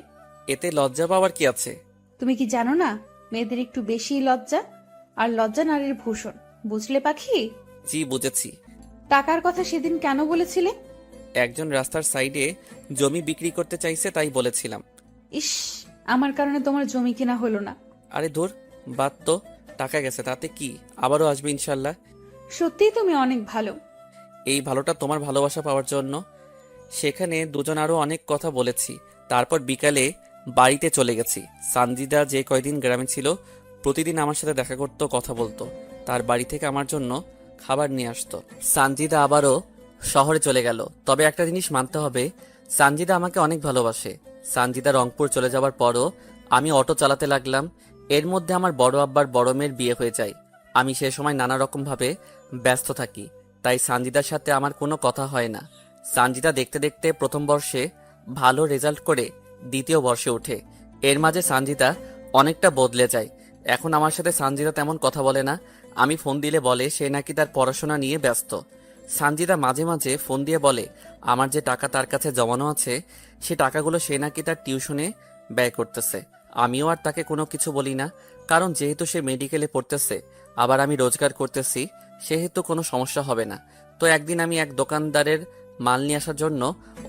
এতে লজ্জা পাওয়ার কি আছে? তুমি কি জানো না, মেয়েদের একটু বেশি লজ্জা, আর লজ্জা নারীর ভূষণ, বুঝলে পাখি? জি বুঝেছি। টাকার কথা সেদিন কেন বলেছিলে? একজন রাস্তার সাইডে জমি বিক্রি করতে চাইছে তাই বলেছিলাম। ইস, আমার কারণে তোমার জমি কিনা হলো না। আরে ধুর, বাদ তো, টাকা গেছে তাতে কি, আবারও আসবে ইনশাল্লাহ। সত্যিই তুমি অনেক ভালো। এই ভালোটা তোমার ভালোবাসা পাওয়ার জন্য। সেখানে দুজন আরো অনেক কথা বলেছি। তারপর বিকালে বাড়িতে চলে গেছি। সানজিদা যে কয়দিন গ্রামে ছিল প্রতিদিন আমার সাথে দেখা করতো, কথা বলতো। তার বাড়ি থেকে আমার জন্য খাবার নিয়ে আসতো। সানজিদা আবারও শহরে চলে গেল। তবে একটা জিনিস মানতে হবে, সানজিদা আমাকে অনেক ভালোবাসে। সানজিদা রংপুর চলে যাওয়ার পরও আমি অটো চালাতে লাগলাম। এর মধ্যে আমার বড় আব্বার বড় মেয়ের বিয়ে হয়ে যায়। আমি সে সময় নানা রকম ভাবে ব্যস্ত থাকি, তাই সানজিদার সাথে আমার কোনো কথা হয় না। সানজিদা দেখতে দেখতে প্রথম বর্ষে ভালো রেজাল্ট করে দ্বিতীয় বর্ষে ওঠে। এর মাঝে সানজিদা অনেকটা বদলে যায়। এখন আমার সাথে সানজিদা তেমন কথা বলে না। আমি ফোন দিলে বলে সে নাকি তার পড়াশোনা নিয়ে ব্যস্ত। সানজিদা মাঝে মাঝে ফোন দিয়ে বলে আমার যে টাকা তার কাছে জমানো আছে সে টাকাগুলো সে নাকি তার টিউশনে ব্যয় করতেছে। আমিও আর তাকে কোনো কিছু বলি না, কারণ যেহেতু সে মেডিকেলে পড়তেছে, আবার আমি রোজগার করতেছি, সেহেতু কোনো সমস্যা হবে না। তো একদিন আমি এক দোকানদারের মাল নিয়ে আসার জন্য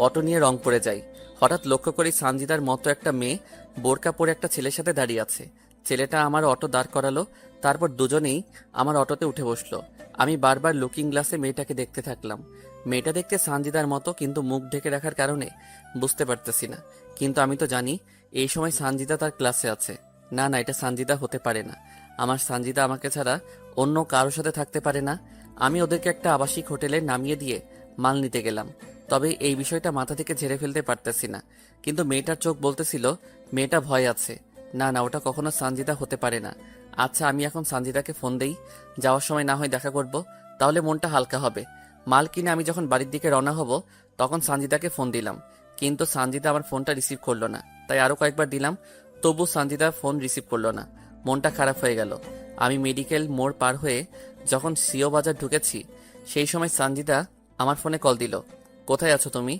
অটো নিয়ে রংপুরে যাই। হঠাৎ লক্ষ্য করি সানজিদার মতো একটা মেয়ে বোরকা পরে একটা ছেলের সাথে দাঁড়িয়ে আছে। ছেলেটা আমার অটো দাঁড় করালো, তারপর দুজনেই আমার অটোতে উঠে বসলো। আমি বারবার লুকিং গ্লাসে মেয়েটাকে দেখতে থাকলাম। মেয়েটা দেখতে সানজিদার মতো, কিন্তু মুখ ঢেকে রাখার কারণে বুঝতে পারতেছি না। কিন্তু আমি তো জানি এই সময় সানজিদা তার ক্লাসে আছে। না না, এটা সানজিদা হতে পারে না। আমার সানজিদা আমাকে ছাড়া অন্য কারোর সাথে থাকতে পারে না। আমি ওদেরকে একটা আবাসিক হোটেলে নামিয়ে দিয়ে মাল নিতে গেলাম। তবে এই বিষয়টা মাথা থেকে ঝেড়ে ফেলতে পারতেছি না। কিন্তু মেয়েটার চোখ বলতেছিল মেয়েটা ভয় আছে। না না, ওটা কখনো সানজিদা হতে পারে না। আচ্ছা, আমি এখন সানজিদাকে ফোন দেই। যাওয়ার সময় না হয় দেখা করব, তাহলে মনটা হালকা হবে। মাল কিনে আমি যখন বাড়ির দিকে রওনা হব তখন সানজিদাকে ফোন দিলাম, কিন্তু সানজিদা আমার ফোনটা রিসিভ করলো না। তাই আরো কয়েকবার দিলাম, তবু সানজিদা ফোন রিসিভ করলো না। মনটা খারাপ হয়ে গেল। আমি মেডিকেল মোড় পার হয়ে যখন সিও বাজার ঢুকেছি সেই সময় সানজিদা আমার ফোনে কল দিল। কোথায় আছো তুমি?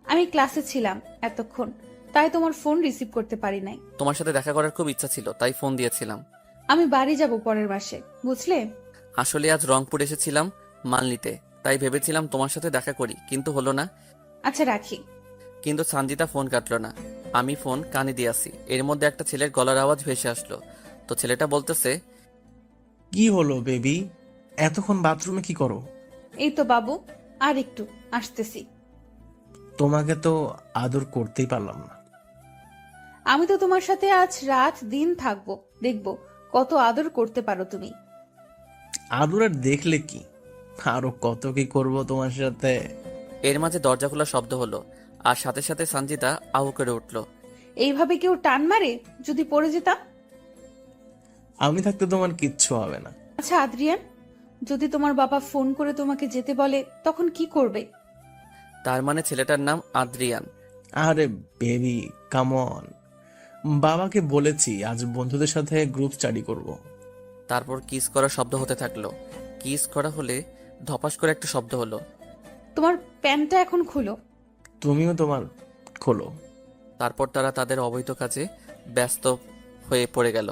আমি ক্লাসে ছিলাম এতক্ষণ, তাই তোমার ফোন রিসিভ করতে পারি নাই। তোমার সাথে দেখা করার খুব ইচ্ছা ছিল, তাই ফোন দিয়েছিলাম। আমি বাড়ি যাব পরের মাসে, বুঝলে? আসলে আজ রংপুর এসেছিলাম মাল নিতে, তাই ভেবেছিলাম তোমার সাথে দেখা করি, কিন্তু হলো না। আচ্ছা, রাখি। কিন্তু সানজিদা ফোন কাটলো না। আমি ফোন কানে দিয়ে আসি, এর মধ্যে একটা ছেলের গলার আওয়াজ ভেসে আসলো। তো ছেলেটা বলতেছে, কি হলো বেবি, এতক্ষণ বাথরুমে কি করো? এই তো বাবু, আর একটু আসতেছি। তোমাকে তো আদর করতেই পারলাম না। আমি তো তোমার সাথে আজ রাত দিন থাকবো, দেখবো কত আদর করতে পারো তুমি। আদর আর দেখলে কি, আরো কত কি করব তোমার সাথে। এর মাঝে দরজা খোলার শব্দ হলো, আর সাথে সাথে সানজিদা আউ করে উঠলো। এইভাবে কেউ টান মারে? যদি পড়ে যেতাম? আমি থাকতে তোমার কিচ্ছু হবে না। আচ্ছা আদ্রিয়ান, যদি তোমার বাবা ফোন করে তোমাকে যেতে বলে তখন কি করবে? তার মানে ছেলেটার নাম আদ্রিয়ান। আরে বেবি কাম অন, বাবাকে বলেছি আজ বন্ধুদের সাথে গ্রুপ স্টাডি করব। তারপর কিস করার শব্দ হতে থাকলো। কিস করা হলে ধপাস করে একটা শব্দ হলো। তোমার প্যান্টটা এখন খুলো। তুমিও তোমার খোলো। তারপর তারা তাদের অবৈধ কাজে ব্যস্ত হয়ে পড়ে গেল।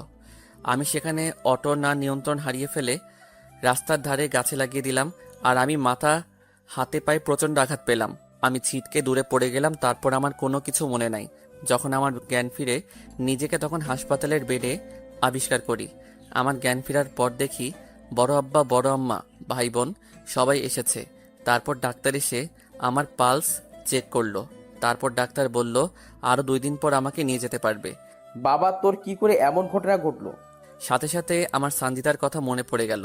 আমি সেখানে অটো না নিয়ন্ত্রণ হারিয়ে ফেলে রাস্তার ধারে গাছে লাগিয়ে দিলাম, আর আমি মাথা হাতে পায়ে প্রচণ্ড আঘাত পেলাম। আমি ছিটকে দূরে পড়ে গেলাম। তারপর আমার কোনো কিছু মনে নাই। যখন আমার জ্ঞান ফিরে নিজেকে তখন হাসপাতালের বেডে আবিষ্কার করি। আমার জ্ঞান ফেরার পর দেখি বড় আব্বা, বড় আম্মা, ভাই বোন সবাই এসেছে। তারপর ডাক্তার এসে আমার পালস চেক করলো। তারপর ডাক্তার বলল আরও 2 দিন পর আমাকে নিয়ে যেতে পারবে। বাবা, তোর কি করে এমন ঘটনা ঘটলো? সাথে সাথে আমার সানজিদার কথা মনে পড়ে গেল।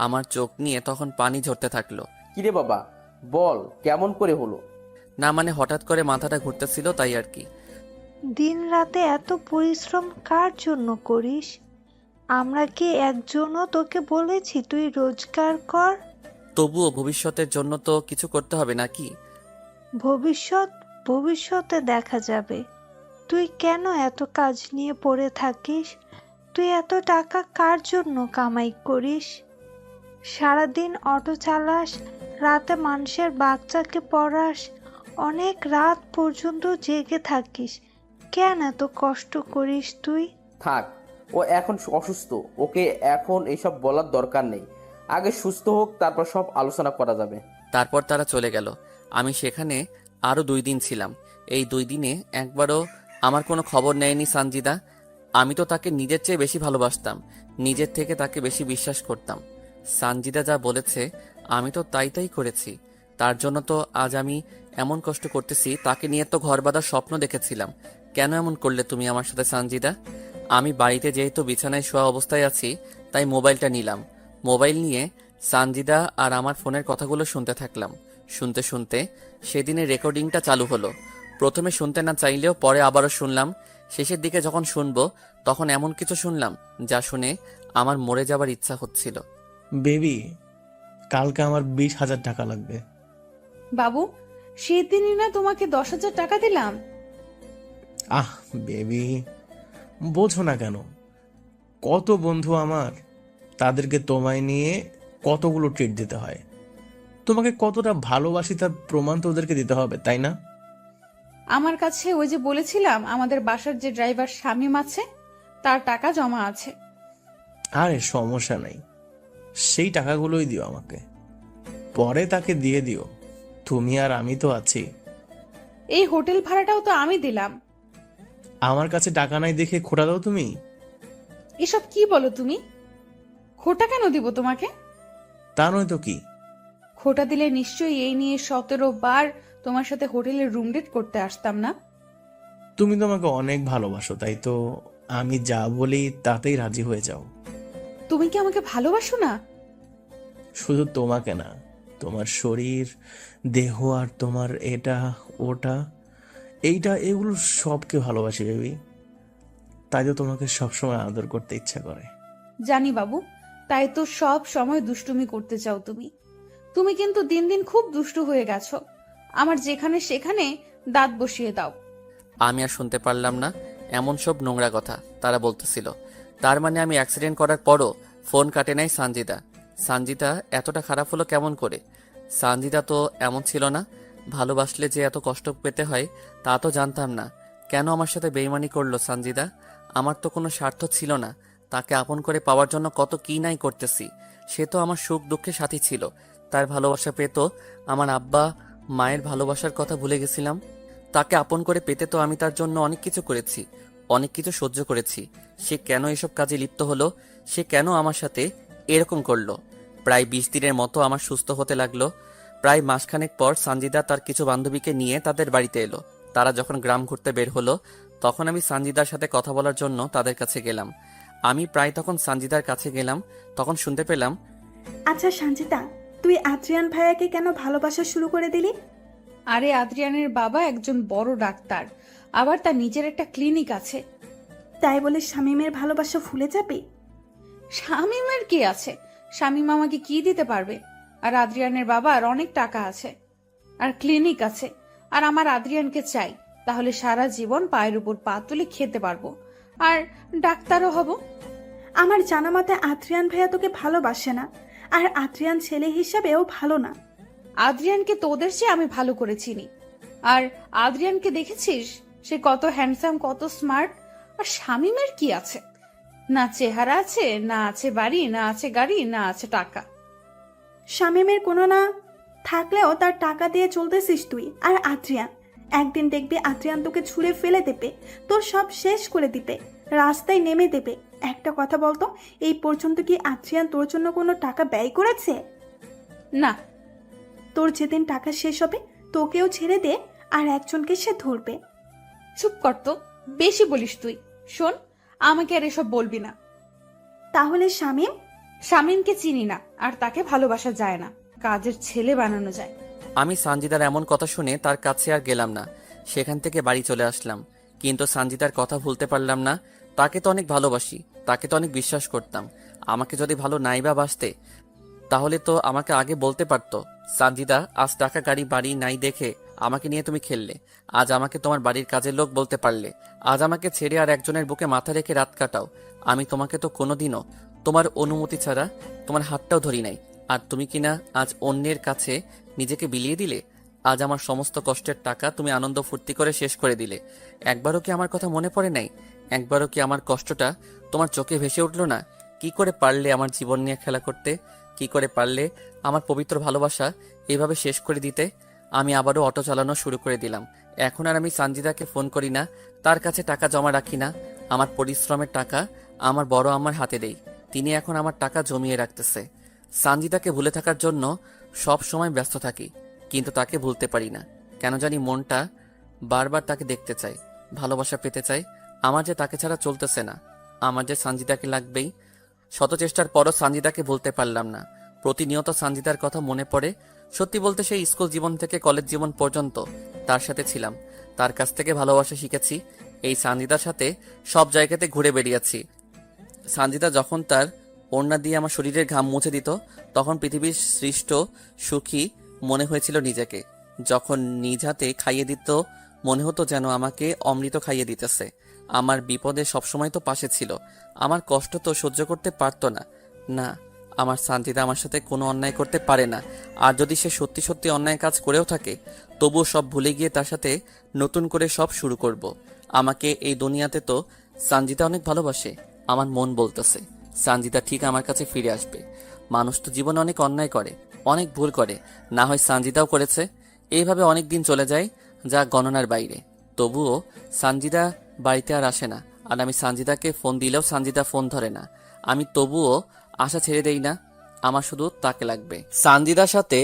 আমার চোখ নিয়ে তখন পানি ঝরতে থাকলো। কিরে বাবা, বল কেমন করে হলো? না মানে হঠাৎ করে মাথাটা ঘুরতেছিল, তাই আর কি। দিন রাতে এত পরিশ্রম কার জন্য করিস? আমরা কি একজনও তোকে বলেছি তুই রোজগার কর? তবুও ভবিষ্যতের জন্য তো কিছু করতে হবে নাকি? ভবিষ্যতে দেখা যাবে। তুই কেন এত কাজ নিয়ে পড়ে থাকিস? তুই এত টাকা কার জন্য কামাই করিস? সারাদিন অটো চালাস, রাতে মানুষের বাচ্চাকে পড়াস, অনেক রাত পর্যন্ত জেগে থাকিস। কেন এত কষ্ট করিস তুই? থাক, ও এখন অসুস্থ, ওকে এখন এইসব বলার দরকার নেই। আগে সুস্থ হোক, তারপর সব আলোচনা করা যাবে। তারপর তারা চলে গেল। আমি সেখানে আরও 2 দিন ছিলাম। এই 2 দিনে একবারও আমার কোনো খবর নেয়নি সানজিদা। আমি তো তাকে নিজের চেয়ে বেশি ভালোবাসতাম, নিজের থেকে তাকে বেশি বিশ্বাস করতাম। সানজিদা যা বলেছে আমি তো তাই করেছি। তার জন্য তো আজ আমি এমন কষ্ট করতেছি। তাকে নিয়ে তো ঘর বাঁধার স্বপ্ন দেখেছিলাম। কেন এমন করলে তুমি আমার সাথে সানজিদা? আমি বাড়িতে যেহেতু বিছানায় শোয়া অবস্থায় আছি, তাই মোবাইলটা নিলাম। মোবাইল নিয়ে সানজিদা আর আমার ফোনের কথাগুলো শুনতে থাকলাম। শুনতে শুনতে সেদিনের রেকর্ডিংটা চালু হলো। প্রথমে শুনতে না চাইলেও পরে আবারও শুনলাম। শেষের দিকে যখন শুনবো তখন এমন কিছু শুনলাম যা শুনে আমার মরে যাবার ইচ্ছা হচ্ছিল। বেবি, কালকে আমার 20,000 টাকা লাগবে। বাবু, সেদিনই না তোমাকে 10,000 টাকা দিলাম। আহ বেবি, বোঝো না কেন? কত বন্ধু আমার, তাদেরকে তোমায় নিয়ে কতগুলো ট্রিট দিতে হয়। তোমাকে কতটা ভালোবাসি তার প্রমাণ তো ওদেরকে দিতে হবে, তাই না? আমার কাছে ওই যে বলেছিলাম আমাদের বাসার যে ড্রাইভার শামীম আছে, তার টাকা জমা আছে। আরে সমস্যা নাই, সেই টাকাগুলোই দিও আমাকে, পরে তাকে দিয়ে দিও। তুমি আর আমি তো আছি। এই হোটেল ভাড়াটাও তো আমি দিলাম। আমার কাছে টাকা নাই দেখে খোটা দাও তুমি? এসব কি বলো তুমি? খোটা কেন দিব তোমাকে? তা নয় তো কি? খোটা দিলে নিশ্চয়ই এই নিয়ে 17 বার তোমার সাথে হোটেলে রুম ডেট করতে আসতাম না। তুমি তো আমাকে অনেক ভালোবাসো, তাই তো আমি যা বলি তাতেই রাজি হয়ে যাও। তুমি কি আমাকে ভালোবাসো না? শুধু তোমাকে না, তোমার শরীর, দেহ আর তোমার এটা ওটা এইটা এগুলো সবকে ভালোবাসি বেবি। তাই তো তোমাকে সবসময় আদর করতে ইচ্ছা করে। জানি বাবু, তাই তো সব সময় দুষ্টুমি করতে চাও তুমি। তুমি কিন্তু দিন দিন খুব দুষ্টু হয়ে গেছো। আমার যেখানে সেখানে দাঁত বসিয়ে দাও। আমি আর শুনতে পারলাম না এমন সব নোংরা কথা তারা বলতেছিল। তার মানে আমি অ্যাক্সিডেন্ট করার পরও ফোন কাটে নাই সানজিদা। সানজিদা এতটা খারাপ হলো কেমন করে? সানজিদা তো এমন ছিল না। ভালোবাসলে যে এত কষ্ট পেতে হয় তা তো জানতাম না। কেন আমার সাথে বেইমানি করলো সানজিদা? আমার তো কোনো স্বার্থ ছিল না। তাকে আপন করে পাওয়ার জন্য কত কি নাই করতেছি। সে তো আমার সুখ দুঃখে সাথী ছিল। তার ভালোবাসা পেত, আমার আব্বা মায়ের ভালোবাসার কথা ভুলে গেছিলাম। তাকে আপন করে পেতে তো আমি তার জন্য অনেক কিছু করেছি, অনেক কিছু সহ্য করেছি। সে কেন এসব কাজে লিপ্ত হলো? সে কেন আমার সাথে এরকম করলো? প্রায় 20 দিনের মতো আমার সুস্থ হতে লাগলো। প্রায় মাসখানেক পর সানজিদা তার কিছু বান্ধবীকে নিয়ে তাদের বাড়িতে এলো। তারা যখন গ্রাম ঘুরতে বের হলো তখন আমি সানজিদার সাথে কথা বলার জন্য তাদের কাছে গেলাম। আমি প্রায় তখন সানজিদার কাছে গেলাম, তখন শুনতে পেলাম, আচ্ছা সঞ্চিতা, তুই আদ্রিয়ান ভাইয়াকে কেন ভালোবাসা শুরু করে দিলি? আরে আদ্রিয়ানের বাবা একজন বড় ডাক্তার, আবার তার নিজের একটা ক্লিনিক আছে। তাই বলে শামীমের ভালোবাসা ভুলে যাবে? শামীমের কি আছে? শামীম আমাকে কি দিতে পারবে? আর আদ্রিয়ানের বাবার অনেক টাকা আছে, আর ক্লিনিক আছে। আর আমার আদ্রিয়ানকে চাই, তাহলে সারা জীবন পায়ের উপর পা তুলে খেতে পারবো, আর ডাক্তারও হব। আমার জানা মতে আদ্রিয়ান ভাইয়া তোকে ভালোবাসে না, আর আদ্রিয়ান ছেলে হিসাবেও ভালো না। আদ্রিয়ানকে তোদের চেয়ে আমি ভালো করে চিনি। আর আদ্রিয়ানকে দেখেছিস? সে কত হ্যান্ডসাম, কত স্মার্ট। আর শামীমের কি আছে? না চেহারা আছে, না আছে বাড়ি, না আছে গাড়ি, না আছে টাকা। শামীমের কোনো না থাকলেও তার টাকা দিয়ে চলতেছিস তুই। আর আদ্রিয়ান, একদিন দেখবি আদ্রিয়ান তোকে ছুঁড়ে ফেলে দেবে, তোর সব শেষ করে দিবে, রাস্তায় নেমে দেবে। একটা কথা বলতো, এই পর্যন্ত কি আদ্রিয়ান তোর জন্য কোনো টাকা ব্যয় করেছে? না। তোর যেদিন টাকা শেষ হবে তোকেও ছেড়ে দে, আর একজনকে সে ধরবে। চুপ কর তো, বেশি বলিস তুই। শোন, আমাকে আর এসব বলবি না। তাহলে শামীম? শামীমকে চিনি না, আর তাকে ভালোবাসা যায় না, কাজের ছেলে বানানো যায়। আমি সানজিদার এমন কথা শুনে তার কাছে আর গেলাম না। সেখান থেকে বাড়ি চলে আসলাম। কিন্তু সানজিদার কথা ভুলতে পারলাম না। তাকে তো অনেক ভালোবাসি, তাকে তো অনেক বিশ্বাস করতাম। আমাকে যদি ভালো নাই বা বাসতে, তাহলে তো আমাকে আগে বলতে পারতো। সানজিদা, আজ টাকা গাড়ি বাড়ি নাই দেখে আমাকে নিয়ে তুমি খেললে। আজ আমাকে তোমার বাড়ির কাজের লোক বলতে পারলে। আজ আমাকে ছেড়ে আর একজনের বুকে মাথা রেখে রাত কাটাও। আমি তোমাকে তো কোনোদিনও তোমার অনুমতি ছাড়া তোমার হাতটাও ধরি নাই। আর তুমি কিনা আজ অন্যের কাছে নিজেকে বিলিয়ে দিলে। আজ আমার সমস্ত কষ্টের টাকা তুমি আনন্দ ফুর্তি করে শেষ করে দিলে। একবারও কি আমার কথা মনে পড়ে নাই? একবারও কি আমার কষ্টটা তোমার চোখে ভেসে উঠলো না? কি করে পারলে আমার জীবন নিয়ে খেলা করতে? কি করে পারলে আমার পবিত্র ভালোবাসা এভাবে শেষ করে দিতে? আমি আবারও অটো চালানো শুরু করে দিলাম। এখন আর আমি সানজিদাকে ফোন করি না, তার কাছে টাকা জমা রাখি না। আমার পরিশ্রমের টাকা আমার বড় আমার হাতে দেই। তিনি এখন আমার টাকা জমিয়ে রাখতেছে। সানজিদাকে ভুলে থাকার জন্য সব সময় ব্যস্ত থাকি, কিন্তু তাকে ভুলতে পারি না। কেন জানি মনটা বারবার তাকে দেখতে চাই, ভালোবাসা পেতে চাই। আমার যে তাকে ছাড়া চলতেছে না, আমার যে সানজিদাকে লাগবেই। শত চেষ্টার পরও সানজিদাকে ভুলতে পারলাম না। প্রতিনিয়ত সানজিদার কথা মনে পড়ে। সত্যি বলতে সেই স্কুল জীবন থেকে কলেজ জীবন পর্যন্ত তার সাথে ছিলাম, তার কাছ থেকে ভালোবাসা শিখেছি। এই সানজিদার সাথে সব জায়গাতে ঘুরে বেরিয়েছি। সানজিদা যখন তার ওড়না দিয়ে আমার শরীরের ঘাম মুছে দিত, তখন পৃথিবীর সৃষ্ট সুখী মনে হয়েছিল নিজেকে। যখন নিজ হাতে খাইয়ে দিত, মনে হতো যেন আমাকে অমৃত খাইয়ে দিতেছে। আমার বিপদে সবসময় তো পাশে ছিল, আমার কষ্ট তো সহ্য করতে পারতো না। না, আমার সানজিদা আমার সাথে কোনো অন্যায় করতে পারে না। আর যদি সে সত্যি সত্যি অন্যায় কাজ করেও থাকে, তবুও সব ভুলে গিয়ে তার সাথে নতুন করে সব শুরু করব। আমাকে এই দুনিয়াতে তো সানজিদা অনেক ভালোবাসে। আমার মন বলতেছে সানজিদা ঠিক আমার কাছে ফিরে আসবে। মানুষ তো জীবনে অনেক অন্যায় করে, অনেক ভুল করে, না হয় সানজিদাও করেছে। এইভাবে অনেক দিন চলে যায়, যা গণনার বাইরে। তবুও সানজিদা বাড়িতে আর আসে না, আর আমি সানজিদাকে ফোন দিলেও সানজিদা ফোন ধরে না। আমি তবুও আশা ছেড়ে দেই না, আমার শুধু তাকে লাগবে। সানজিদার সাথে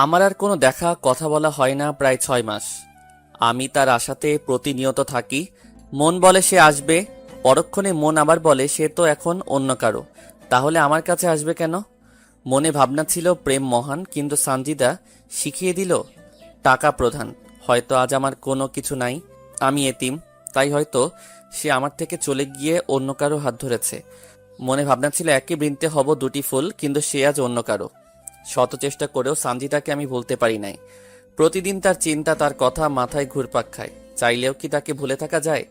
আমার আর কোনো দেখা কথা বলা হয় না প্রায় 6 মাস। আমি তার আশাতে প্রতিনিয়ত থাকি। মন বলে সে আসবে, পরক্ষণে মন আবার বলে সে তো এখন অন্য কারো, তাহলে আমার কাছে আসবে কেন? মনে ভাবনা ছিল প্রেম মহান, কিন্তু সানজিদা শিখিয়ে দিল টাকা প্রধান। হয়তো আজ আমার কোনো কিছু নাই, আমি এতিম, তাই হয়তো সে আমার থেকে চলে গিয়ে অন্য কারো হাত ধরেছে। মনে ভাবনা ছিল একই বৃন্তে হব দুটি ফুল, কিন্তু সে আজ অন্য কারো। শত চেষ্টা করেও সানজিদাকে আমি ভুলতে পারি নাই। প্রতিদিন তার চিন্তা, তার কথা মাথায় ঘুরপাক খায়। চাইলেও কি তাকে ভুলে থাকা যায়?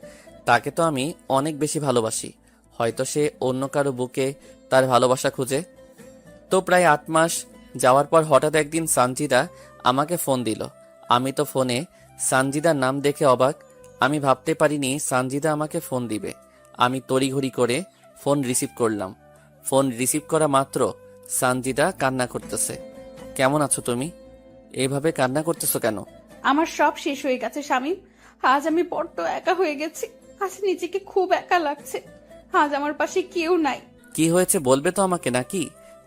তাকে তো আমি অনেক বেশি ভালোবাসি। হয়তো সে অন্য কারো বুকে তার ভালোবাসা খুঁজে। তো প্রায় 8 মাস যাওয়ার পর হঠাৎ একদিন সানজিদা আমাকে ফোন দিল। আমি তো ফোনে সানজিদার নাম দেখে অবাক। আমি ভাবতে পারিনি সানজিদা আমাকে ফোন দিবে। আমি তড়িঘড়ি করে ফোন রিসিভ করলাম। ফোন রিসিভ করা মাত্র সানজিদা কান্না করতেছে। কেমন আছো তুমি? এইভাবে কান্না করতেছো কেন? আমার সব শেষ হয়ে গেছে শামীম। আজ আমি বড্ড একা হয়ে গেছি। আজ নিজেকে খুব একা লাগছে। আজ আমার পাশে কেউ নাই। কি হয়েছে বলবে তো আমাকে, নাকি?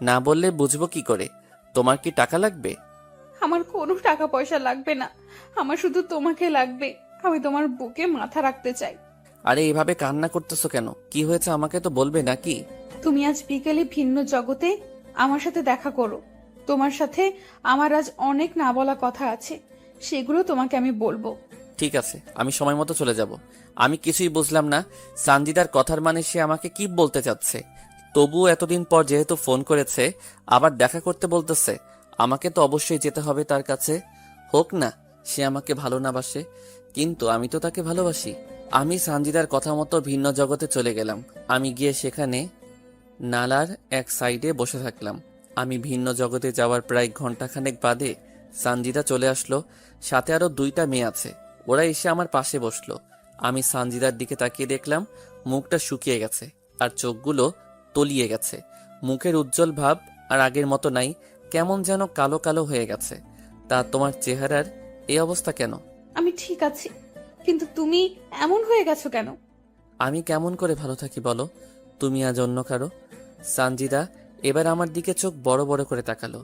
না বললে বুঝবো কি করে? তোমার কি টাকা লাগবে? আমার কোনো টাকা পয়সা লাগবে না, আমার শুধু তোমাকে লাগবে। আমি তোমার বুকে মাথা রাখতে চাই। আরে এইভাবে কান্না করতেছো কেন? কি হয়েছে আমাকে তো বলবে নাকি? তুমি আজ বিকেলে ভিন্ন জগতে আমার সাথে দেখা করো। তোমার সাথে আমার আজ অনেক না বলা কথা আছে, সেগুলো তোমাকে আমি বলবো। ঠিক আছে, আমি সময় মতো চলে যাব। আমি কিছুই বুঝলাম না সানজিদার কথার মানে সে আমাকে কি বলতে চাচ্ছে। তবুও এতদিন পর যেহেতু ফোন করেছে, আবার দেখা করতে বলতেছে, আমাকে তো অবশ্যই যেতে হবে তার কাছে। হোক না সে আমাকে ভালো না বাসে, কিন্তু আমি তো তাকে ভালোবাসি। আমি সানজিদার কথা মতো ভিন্ন জগতে চলে গেলাম। আমি গিয়ে সেখানে নালার এক সাইডে বসে থাকলাম। আমি ভিন্ন জগতে যাওয়ার প্রায় ঘন্টাখানেক বাদে সানজিদা চলে আসলো। সাথে আরো 2টা মেয়ে আছে। ওরা এসে আমার পাশে বসলো। আমি সানজিদার দিকে তাকিয়ে দেখলাম মুখটা শুকিয়ে গেছে আর চোখগুলো তলিয়ে গেছে। মুখের উজ্জ্বল ভাব আর আগের মতো নাই, কেমন যেন কালো কালো হয়ে গেছে। তা তোমার চেহারার এই অবস্থা কেন? আমি ঠিক আছি, কিন্তু তুমি এমন হয়ে গেছো কেন? আমি কেমন করে ভালো থাকি বলো? তুমি আজ অন্য কারো। সানজিদা এবার আমার দিকে চোখ বড় বড় করে তাকালো।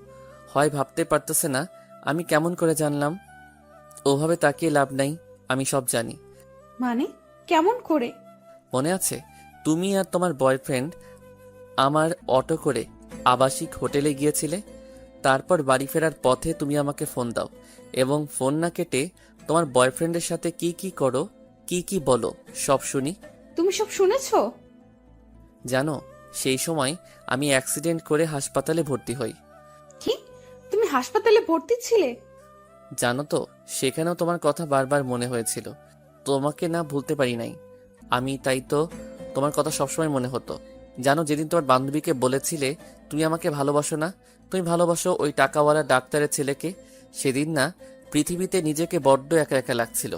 হয় ভাবতে পারতেছে না আমি কেমন করে জানলাম। ওভাবে তাকিয়ে লাভ নাই, আমি সব জানি। মানে কেমন করে? মনে আছে তুমি আর তোমার বয়ফ্রেন্ড আমার অটো করে আবাসিক হোটেলে গিয়েছিলে? তারপর বাড়ি ফেরার পথে তুমি আমাকে ফোন দাও এবং ফোন না কেটে তোমার বয়ফ্রেন্ডের সাথে কি কি করো, কি কি বলো, সব শুনি। তুমি সব শুনেছো? জানো সেই সময় আমি অ্যাক্সিডেন্ট করে হাসপাতালে ভর্তি হই। কি, তুমি হাসপাতালে ভর্তি ছিলে? জানো তো সেখানেও তোমার কথা বারবার মনে হয়েছিল। তোমাকে না ভুলতে পারি নাই আমি, তাই তো তোমার কথা সবসময় মনে হতো। জানো যেদিন তোমার বান্ধবীকে বলেছিলে তুমি আমাকে ভালোবাসো না, তুমি ভালোবাসো ওই টাকাওয়ালা ডাক্তারের ছেলেকে, সেদিন না পৃথিবীতে নিজেকে বড্ড একা একা লাগছিল।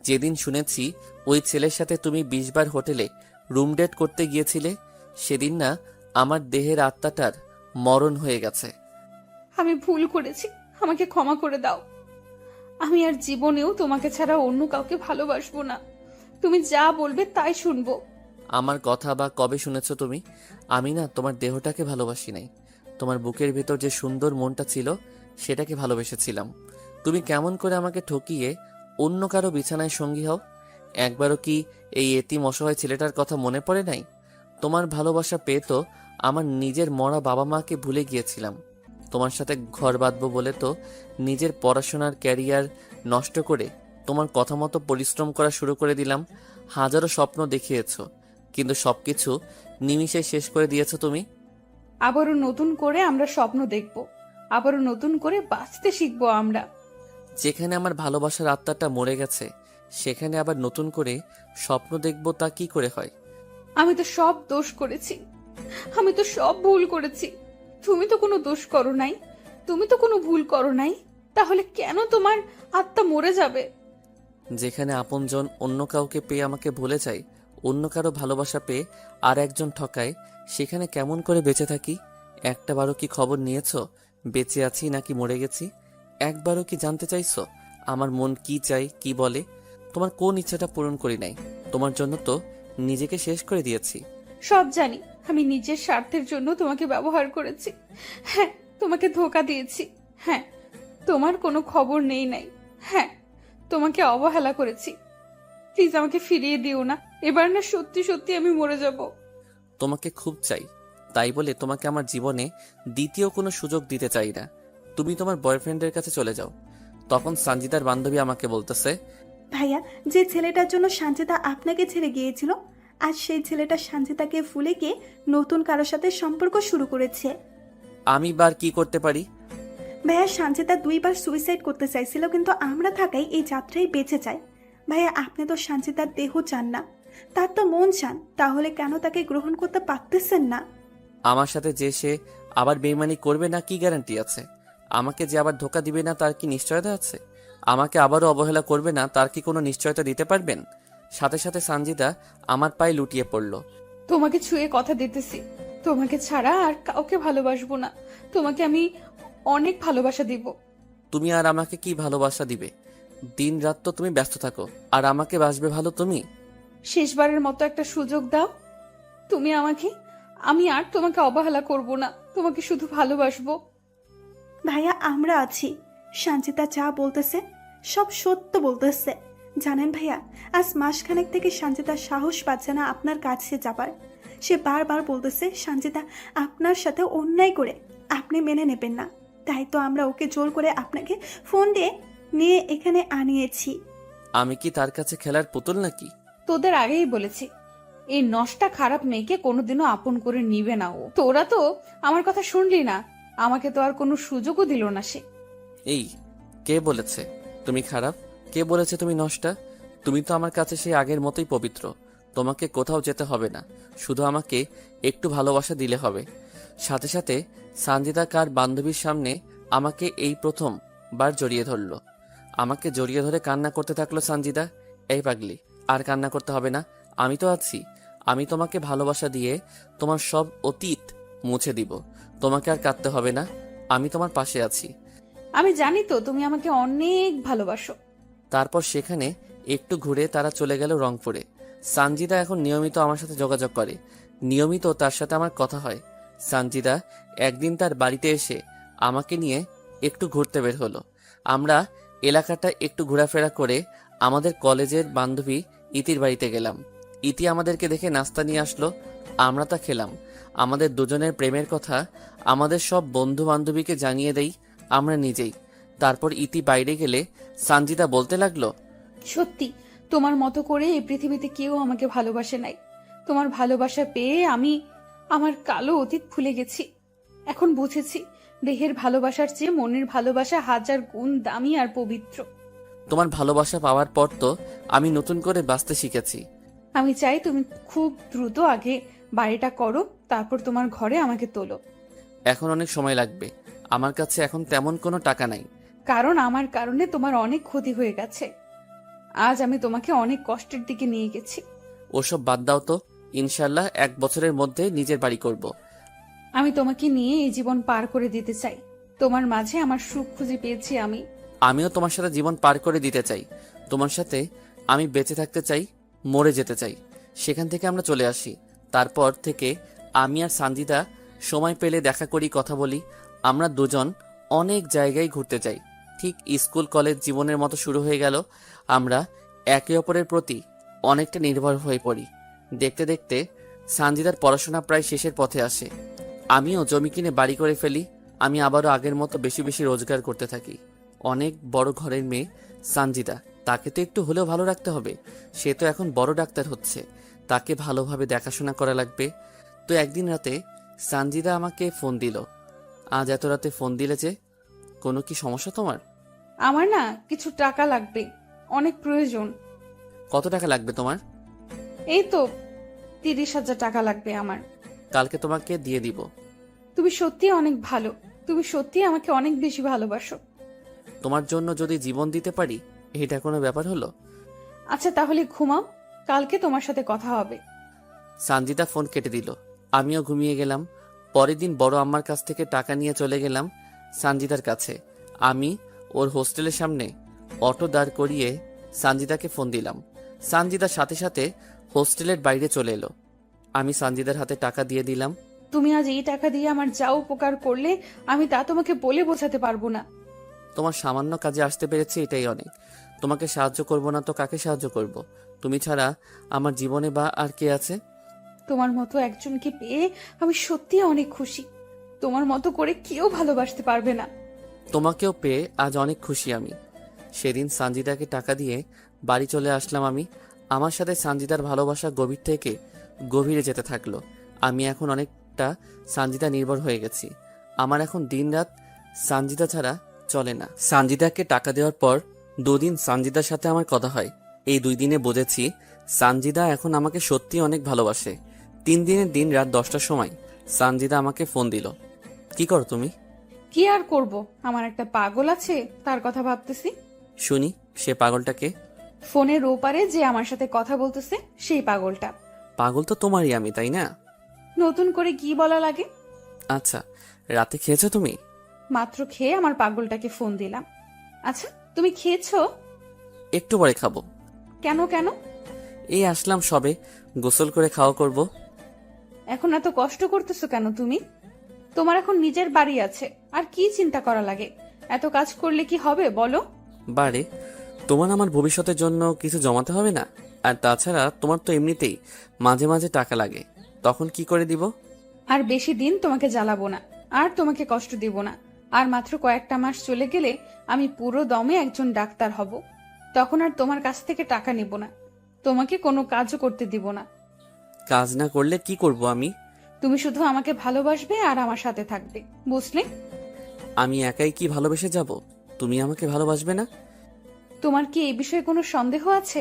যেদিন শুনেছি ওই ছেলের সাথে তুমি 20 বার হোটেলে রুম ডেট করতে গিয়েছিলে, সেদিন না আমার দেহের আত্মাটার মরণ হয়ে গেছে। আমি ভুল করেছি, আমাকে ক্ষমা করে দাও। আমি আর জীবনেও তোমাকে ছাড়া অন্য কাউকে ভালোবাসবো না। তুমি যা বলবে তাই শুনবো। আমার কথা বা কবে শুনেছো তুমি? আমি না তোমার দেহটাকে ভালোবাসি নাই, তোমার বুকের ভেতর যে সুন্দর মনটা ছিল সেটাকে ভালোবেসেছিলাম। তুমি কেমন করে আমাকে ঠকিয়ে অন্য কারো বিছানায় সঙ্গী হও? একবারও কি এই এতিম অসহায় ছেলেটার কথা মনে পড়ে নাই? তোমার ভালোবাসা পেয়ে তো আমার নিজের মরা বাবা মাকে ভুলে গিয়েছিলাম। তোমার সাথে ঘর বাঁধবো বলে তো নিজের পড়াশোনার ক্যারিয়ার নষ্ট করে তোমার কথা মতো পরিশ্রম করা শুরু করে দিলাম। হাজারো স্বপ্ন দেখিয়েছো, কিন্তু সবকিছু নিমিষে শেষ করে দিয়েছো তুমি। আবারও নতুন করে আমরা স্বপ্ন দেখব, আবারও নতুন করে বাঁচতে শিখবো আমরা। যেখানে আমার ভালোবাসার আত্মাটা মরে গেছে সেখানে আবার নতুন করে স্বপ্ন দেখব, তা কি করে হয়? আমি তো সব দোষ করেছি, আমি তো সব ভুল করেছি। তুমি তো কোনো দোষ করো নাই, তুমি তো কোনো ভুল করো নাই, তাহলে কেন তোমার আত্মা মরে যাবে? যেখানে আপনজন অন্য কাউকে পেয়ে আমাকে ভুলে যায়, অন্য কারো ভালোবাসা পেয়ে আর একজন ঠকায়, সেখানে কেমন করে বেঁচে থাকি? একটাবারও কি খবর নিয়েছো বেঁচে আছি নাকি মরে গেছি? একবারও কি জানতে চাইছো আমার মন কি চাই কি বলে? তোমার কোন ইচ্ছাটা পূরণ করি নাই? তোমার জন্য তো নিজেকে শেষ করে দিয়েছি। সব জানি, আমি নিজের স্বার্থের জন্য তোমাকে ব্যবহার করেছি। হ্যাঁ, তোমাকে ধোঁকা দিয়েছি। হ্যাঁ, তোমার কোনো খবর নেই নাই। হ্যাঁ, তোমাকে অবহেলা করেছি। প্লিজ আমাকে ফিরিয়ে দিও না। এবার না সত্যি সত্যি আমি মরে যাব। তোমাকে খুব চাই, তাই বলে তোমাকে আমার জীবনে দ্বিতীয় কোনো সুযোগ দিতে চাই না। তুমি তোমার বয়ফ্রেন্ডের কাছে চলে যাও। তখন সঞ্জিতার বান্ধবী আমাকে বলতেছে, ভাইয়া, যে ছেলেটার জন্য সানজিদা আপনাকে ছেড়ে গিয়েছিল, আজ সেই ছেলেটা সানজিদাকে ভুলে গিয়ে নতুন কারোর সাথে সম্পর্ক শুরু করেছে। আমি বার কি করতে পারি? ভাইয়া, সানজিদা 2বার সুইসাইড করতে চাইছিল, কিন্তু আমরা থাকাই এই যাত্রায় বেঁচে যায়। ভাইয়া, আপনি তো সানজিদার দেহ চান না, তার তো মন চান, তাহলে কেন তাকে গ্রহণ করতে পারতেছেন না? আমার সাথে যে সে আবার বেইমানি করবে না কি গ্যারান্টি আছে? আমাকে যে আবার ধোকা দিবে না তার কি নিশ্চয়তা আছে? আমাকে আবারও অবহেলা করবে না তার কি কোনো নিশ্চয়তা দিতে পারবেন? সাথে সাথে সঞ্জিতা আমার পায়ে লুটিয়ে পড়ল। তোমাকে ছুঁয়ে কথা দিতেছি, তোমাকে ছাড়া আর কাউকে ভালোবাসবো না। তোমাকে আমি অনেক ভালোবাসা দিব। তুমি আর আমাকে কি ভালোবাসা দিবে? দিন রাত তো তুমি ব্যস্ত থাকো, আর আমাকে বাসবে ভালো তুমি? শেষবারের মতো একটা সুযোগ দাও তুমি আমাকে। আমি আর তোমাকে অবহেলা করব না, তোমাকে শুধু ভালোবাসবো। ভাইয়া, আমরা আছি। সানজিদা যা বলতেছে সব সত্য বলতেছে। জানেন ভাইয়া, আজ মাসখানেক থেকে সানজিদা সাহস পাচ্ছে না আপনার কাছে যাবার। সে বারবার বলতেছে সানজিদা আপনার সাথে অন্যায় করে আপনি মেনে নেবেন না। তাই তো আমরা ওকে জোর করে আপনাকে ফোন দিয়ে নিয়ে এখানে আনিয়েছি। আমি কি তার কাছে খেলার পুতুল নাকি? তোদের আগেই বলেছি, এই নষ্টা খারাপ মেয়েকে কোনোদিনও আপন করে নিবে না ও। তোরা তো আমার কথা শুনলি না, আমাকে তো আর কোনো সুযোগও দিল না সে। এই, কে বলেছে তুমি খারাপ? কে বলেছে তুমি নষ্টা? তুমি তো আমার কাছে সেই আগের মতোই পবিত্র। তোমাকে কোথাও যেতে হবে না, শুধু আমাকে একটু ভালোবাসা দিলে হবে। সাথে সাথে সঞ্জিতা কার বান্ধবীর সামনে আমাকে এই প্রথমবার জড়িয়ে ধরলো। আমাকে জড়িয়ে ধরে কান্না করতে থাকলো সঞ্জিতা। এই পাগলি, আর কান্না করতে হবে না, আমি তো আছি। আমি তোমাকে ভালোবাসা দিয়ে তোমার সব অতীত মুছে দিব। তোমাকে আর কাঁদতে হবে না, আমি তোমার পাশে আছি। আমি জানি তো তুমি আমাকে অনেক ভালোবাসো। তারপর সেখানে একটু ঘুরে তারা চলে গেল রংপুরে। সঞ্জিদা এখন নিয়মিত আমার সাথে যোগাযোগ করে, নিয়মিত তার সাথে আমার কথা হয়। সঞ্জিদা একদিন তার বাড়িতে এসে আমাকে নিয়ে একটু ঘুরতে বের হলো। আমরা এলাকাটা একটু ঘোরাফেরা করে আমাদের কলেজের বান্ধবী ইতির বাড়িতে গেলাম। ইতি আমাদেরকে দেখে নাস্তা নিয়ে আসলো, আমরা তা খেলাম। আমাদের দুজনের প্রেমের কথা আমাদের সব বন্ধু বান্ধবীকে জানিয়ে দেই আমরা নিজেই। তারপর ইতি বাইরে গেলে সঞ্জিদা বলতে লাগলো, সত্যি তোমার মতো করে এই পৃথিবীতে কেউ আমাকে ভালোবাসে নাই। তোমার ভালোবাসা পেয়ে আমি আমার কালো অতীত ভুলে গেছি। এখন বুঝেছি দেহের ভালোবাসার চেয়ে মনের ভালোবাসা 1000 গুণ দামি আর পবিত্র। তোমার ভালোবাসা পাওয়ার পর তো আমি নতুন করে বাঁচতে শিখেছি। আমি চাই তুমি খুব দ্রুত আগে বাড়িটা করো, তারপর তোমার ঘরে আমাকে তোলো। এখন অনেক সময় লাগবে, আমার কাছে এখন তেমন কোনো টাকা নাই। কারণ আমার কারণে তোমার অনেক ক্ষতি হয়ে গেছে। আজ আমি তোমাকে অনেক কষ্টের দিকে নিয়ে গেছি। ওসব বাদ দাও তো, ইনশাল্লাহ 1 বছরের মধ্যে নিজের বাড়ি করব। আমি তোমাকে নিয়ে এই জীবন পার করে দিতে চাই। তোমার মাঝে আমার সুখ খুঁজে পেয়েছি আমি। আমিও তোমার সাথে জীবন পার করে দিতে চাই। তোমার সাথে আমি বেঁচে থাকতে চাই, মরে যেতে চাই। সেখান থেকে আমরা চলে আসি। তারপর থেকে আমি আর সঞ্জিতা সময় পেলে দেখা করি, কথা বলি। আমরা দুজন অনেক জায়গায় ঘুরতে যাই। ঠিক স্কুল কলেজ জীবনের মতো শুরু হয়ে গেল। আমরা একে অপরের প্রতি অনেকটা নির্ভর হয়ে পড়ি। দেখতে দেখতে সঞ্জিতার পড়াশোনা প্রায় শেষের পথে আসে। আমিও জমি কিনে বাড়ি করে ফেলি। আমি আবারও আগের মতো বেশি বেশি রোজগার করতে থাকি। অনেক বড় ঘরের মেয়ে সঞ্জিতা, তাকে তো একটু হলেও ভালো রাখতে হবে। সে তো এখন বড় ডাক্তার হচ্ছে, তাকে ভালোভাবে দেখাশোনা করা লাগবে। তো একদিন রাতে সঞ্জিতা আমাকে ফোন দিল। আজ এত রাতে ফোন দিলে যে, কোনো কি সমস্যা তোমার? আমার না কিছু টাকা লাগবে, অনেক প্রয়োজন। কত টাকা লাগবে তোমার? এই তো 30,000 টাকা লাগবে আমার। কালকে তোমাকে দিয়ে দিব। তুমি সত্যি অনেক ভালো, তুমি সত্যি আমাকে অনেক বেশি ভালোবাসো। তোমার জন্য যদি জীবন দিতে পারি, এটা কোনো ব্যাপার হলো? আচ্ছা তাহলে ঘুমাও, কালকে তোমার সাথে কথা হবে। সঞ্জিতা ফোন কেটে দিল। আমিও ঘুমিয়ে গেলাম। পরের দিন বড় আম্মার কাছ থেকে টাকা নিয়ে চলে গেলাম সানজিদার কাছে। আমি ওর হোস্টেলের সামনে অটো দাঁড় করিয়ে সানজিদাকে ফোন দিলাম। সানজিদার সাথে সাথে হোস্টেলের বাইরে চলে এলো। আমি সানজিদার হাতে টাকা দিয়ে দিলাম। তুমি আজ এই টাকা দিয়ে আমার যা উপকার করলে আমি তা তোমাকে বলে বোঝাতে পারবো না। তোমার সামান্য কাজে আসতে পেরেছি, এটাই অনেক। তোমাকে সাহায্য করব না তো কাকে সাহায্য করব? তুমি ছাড়া আমার জীবনে বা আর কে আছে? তোমার মতো একজনকে পেয়ে আমি সত্যি অনেক খুশি। তোমার মতো করে কেউ ভালোবাসতে পারবে না। তোমাকেও পেয়ে আজ অনেক খুশি আমি। সেদিন সানজিদাকে টাকা দিয়ে বাড়ি চলে আসলাম আমি। আমার সাথে সানজিদার ভালোবাসা গভীর থেকে গভীরে যেতে থাকলো। আমি এখন অনেকটা সানজিদা নির্ভর হয়ে গেছি। আমার এখন দিনরাত সানজিদা ছাড়া চলে না। সানজিদাকে টাকা দেওয়ার পর 2 দিন সানজিদার সাথে আমার কথা হয়। এই 2 দিনে বুঝেছি সানজিদা এখন আমাকে সত্যি অনেক ভালোবাসে। 3 দিনের দিন রাত 10টার সময় সানজিদা আমাকে ফোন দিল। কি করো তুমি? কি আর করব, আমার একটা পাগল আছে, তার কথা ভাবতেছি। শুনি, সে পাগলটাকে? ফোনের ওপারে যে আমার সাথে কথা বলতেছে সেই পাগলটা। পাগল তো তোমারই আমি, তাই না? নতুন করে কি বলা লাগে? আচ্ছা, রাতে খেয়েছো তুমি? মাত্র খেয়ে আমার পাগলটাকে ফোন দিলাম। আচ্ছা, তুমি খেয়েছো? একটু পরে খাবো। কেন কেন? এই আসলাম সবে, গোসল করে খাওয়া করব। এখন এত কষ্ট করতেছো কেন তুমি? তোমার এখন নিজের বাড়ি আছে, আর কি চিন্তা করা লাগে? এত কাজ করলে কি হবে বলো? বারে, তোমার আমার ভবিষ্যতের জন্য কিছু জমাতে হবে না? আর তাছাড়া তোমার তো এমনিতেই মাঝে মাঝে টাকা লাগে, তখন কি করে দিব? আর বেশি দিন তোমাকে জ্বালাবো না, আর তোমাকে কষ্ট দিব না। আর মাত্র কয়েকটা মাস চলে গেলে আমি পুরো দমে একজন ডাক্তার হব। তখন আর তোমার কাছ থেকে টাকা নিব না, তোমাকে কোনো কাজও করতে দিব না। কাজ না করলে কি করব আমি? তুমি শুধু আমাকে ভালোবাসবে আর আমার সাথে থাকবে, বুঝলে? আমি একাই কি ভালোবেসে যাব? তুমি আমাকে ভালোবাসবে না? তোমার কি এই বিষয়ে কোনো সন্দেহ আছে?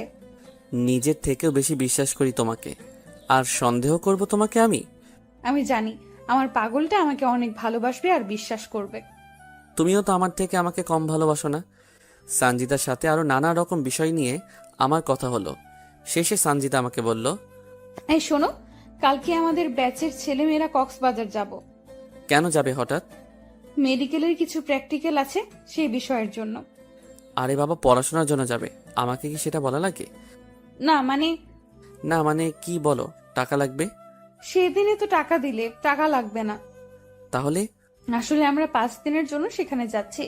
নিজের থেকেও বেশি বিশ্বাস করি তোমাকে, আর সন্দেহ করব তোমাকে আমি? আমি জানি আমার পাগলটা আমাকে অনেক ভালোবাসবে আর বিশ্বাস করবে। তুমিও তো আমার থেকে আমাকে কম ভালোবাসো না। সানজিদার সাথে আরো নানা রকম বিষয় নিয়ে আমার কথা হলো। শেষে সানজিদা আমাকে বলল, এই শোনো, কালকে আমাদের ব্যাচের ছেলেমেয়েরা কক্সবাজার যাব। কেন যাবে হঠাৎ? মেডিকেলের কিছু প্র্যাকটিক্যাল আছে, সেই বিষয়ের জন্য। আরে বাবা, পড়াশোনার জন্য যাবে, আমাকে কি সেটা বলা লাগে? না মানে, না মানে কি বলো? টাকা লাগবে? সেদিনে তো টাকা দিলে, টাকা লাগবে না। তাহলে? আসলে আমরা 5 দিনের জন্য সেখানে যাচ্ছি,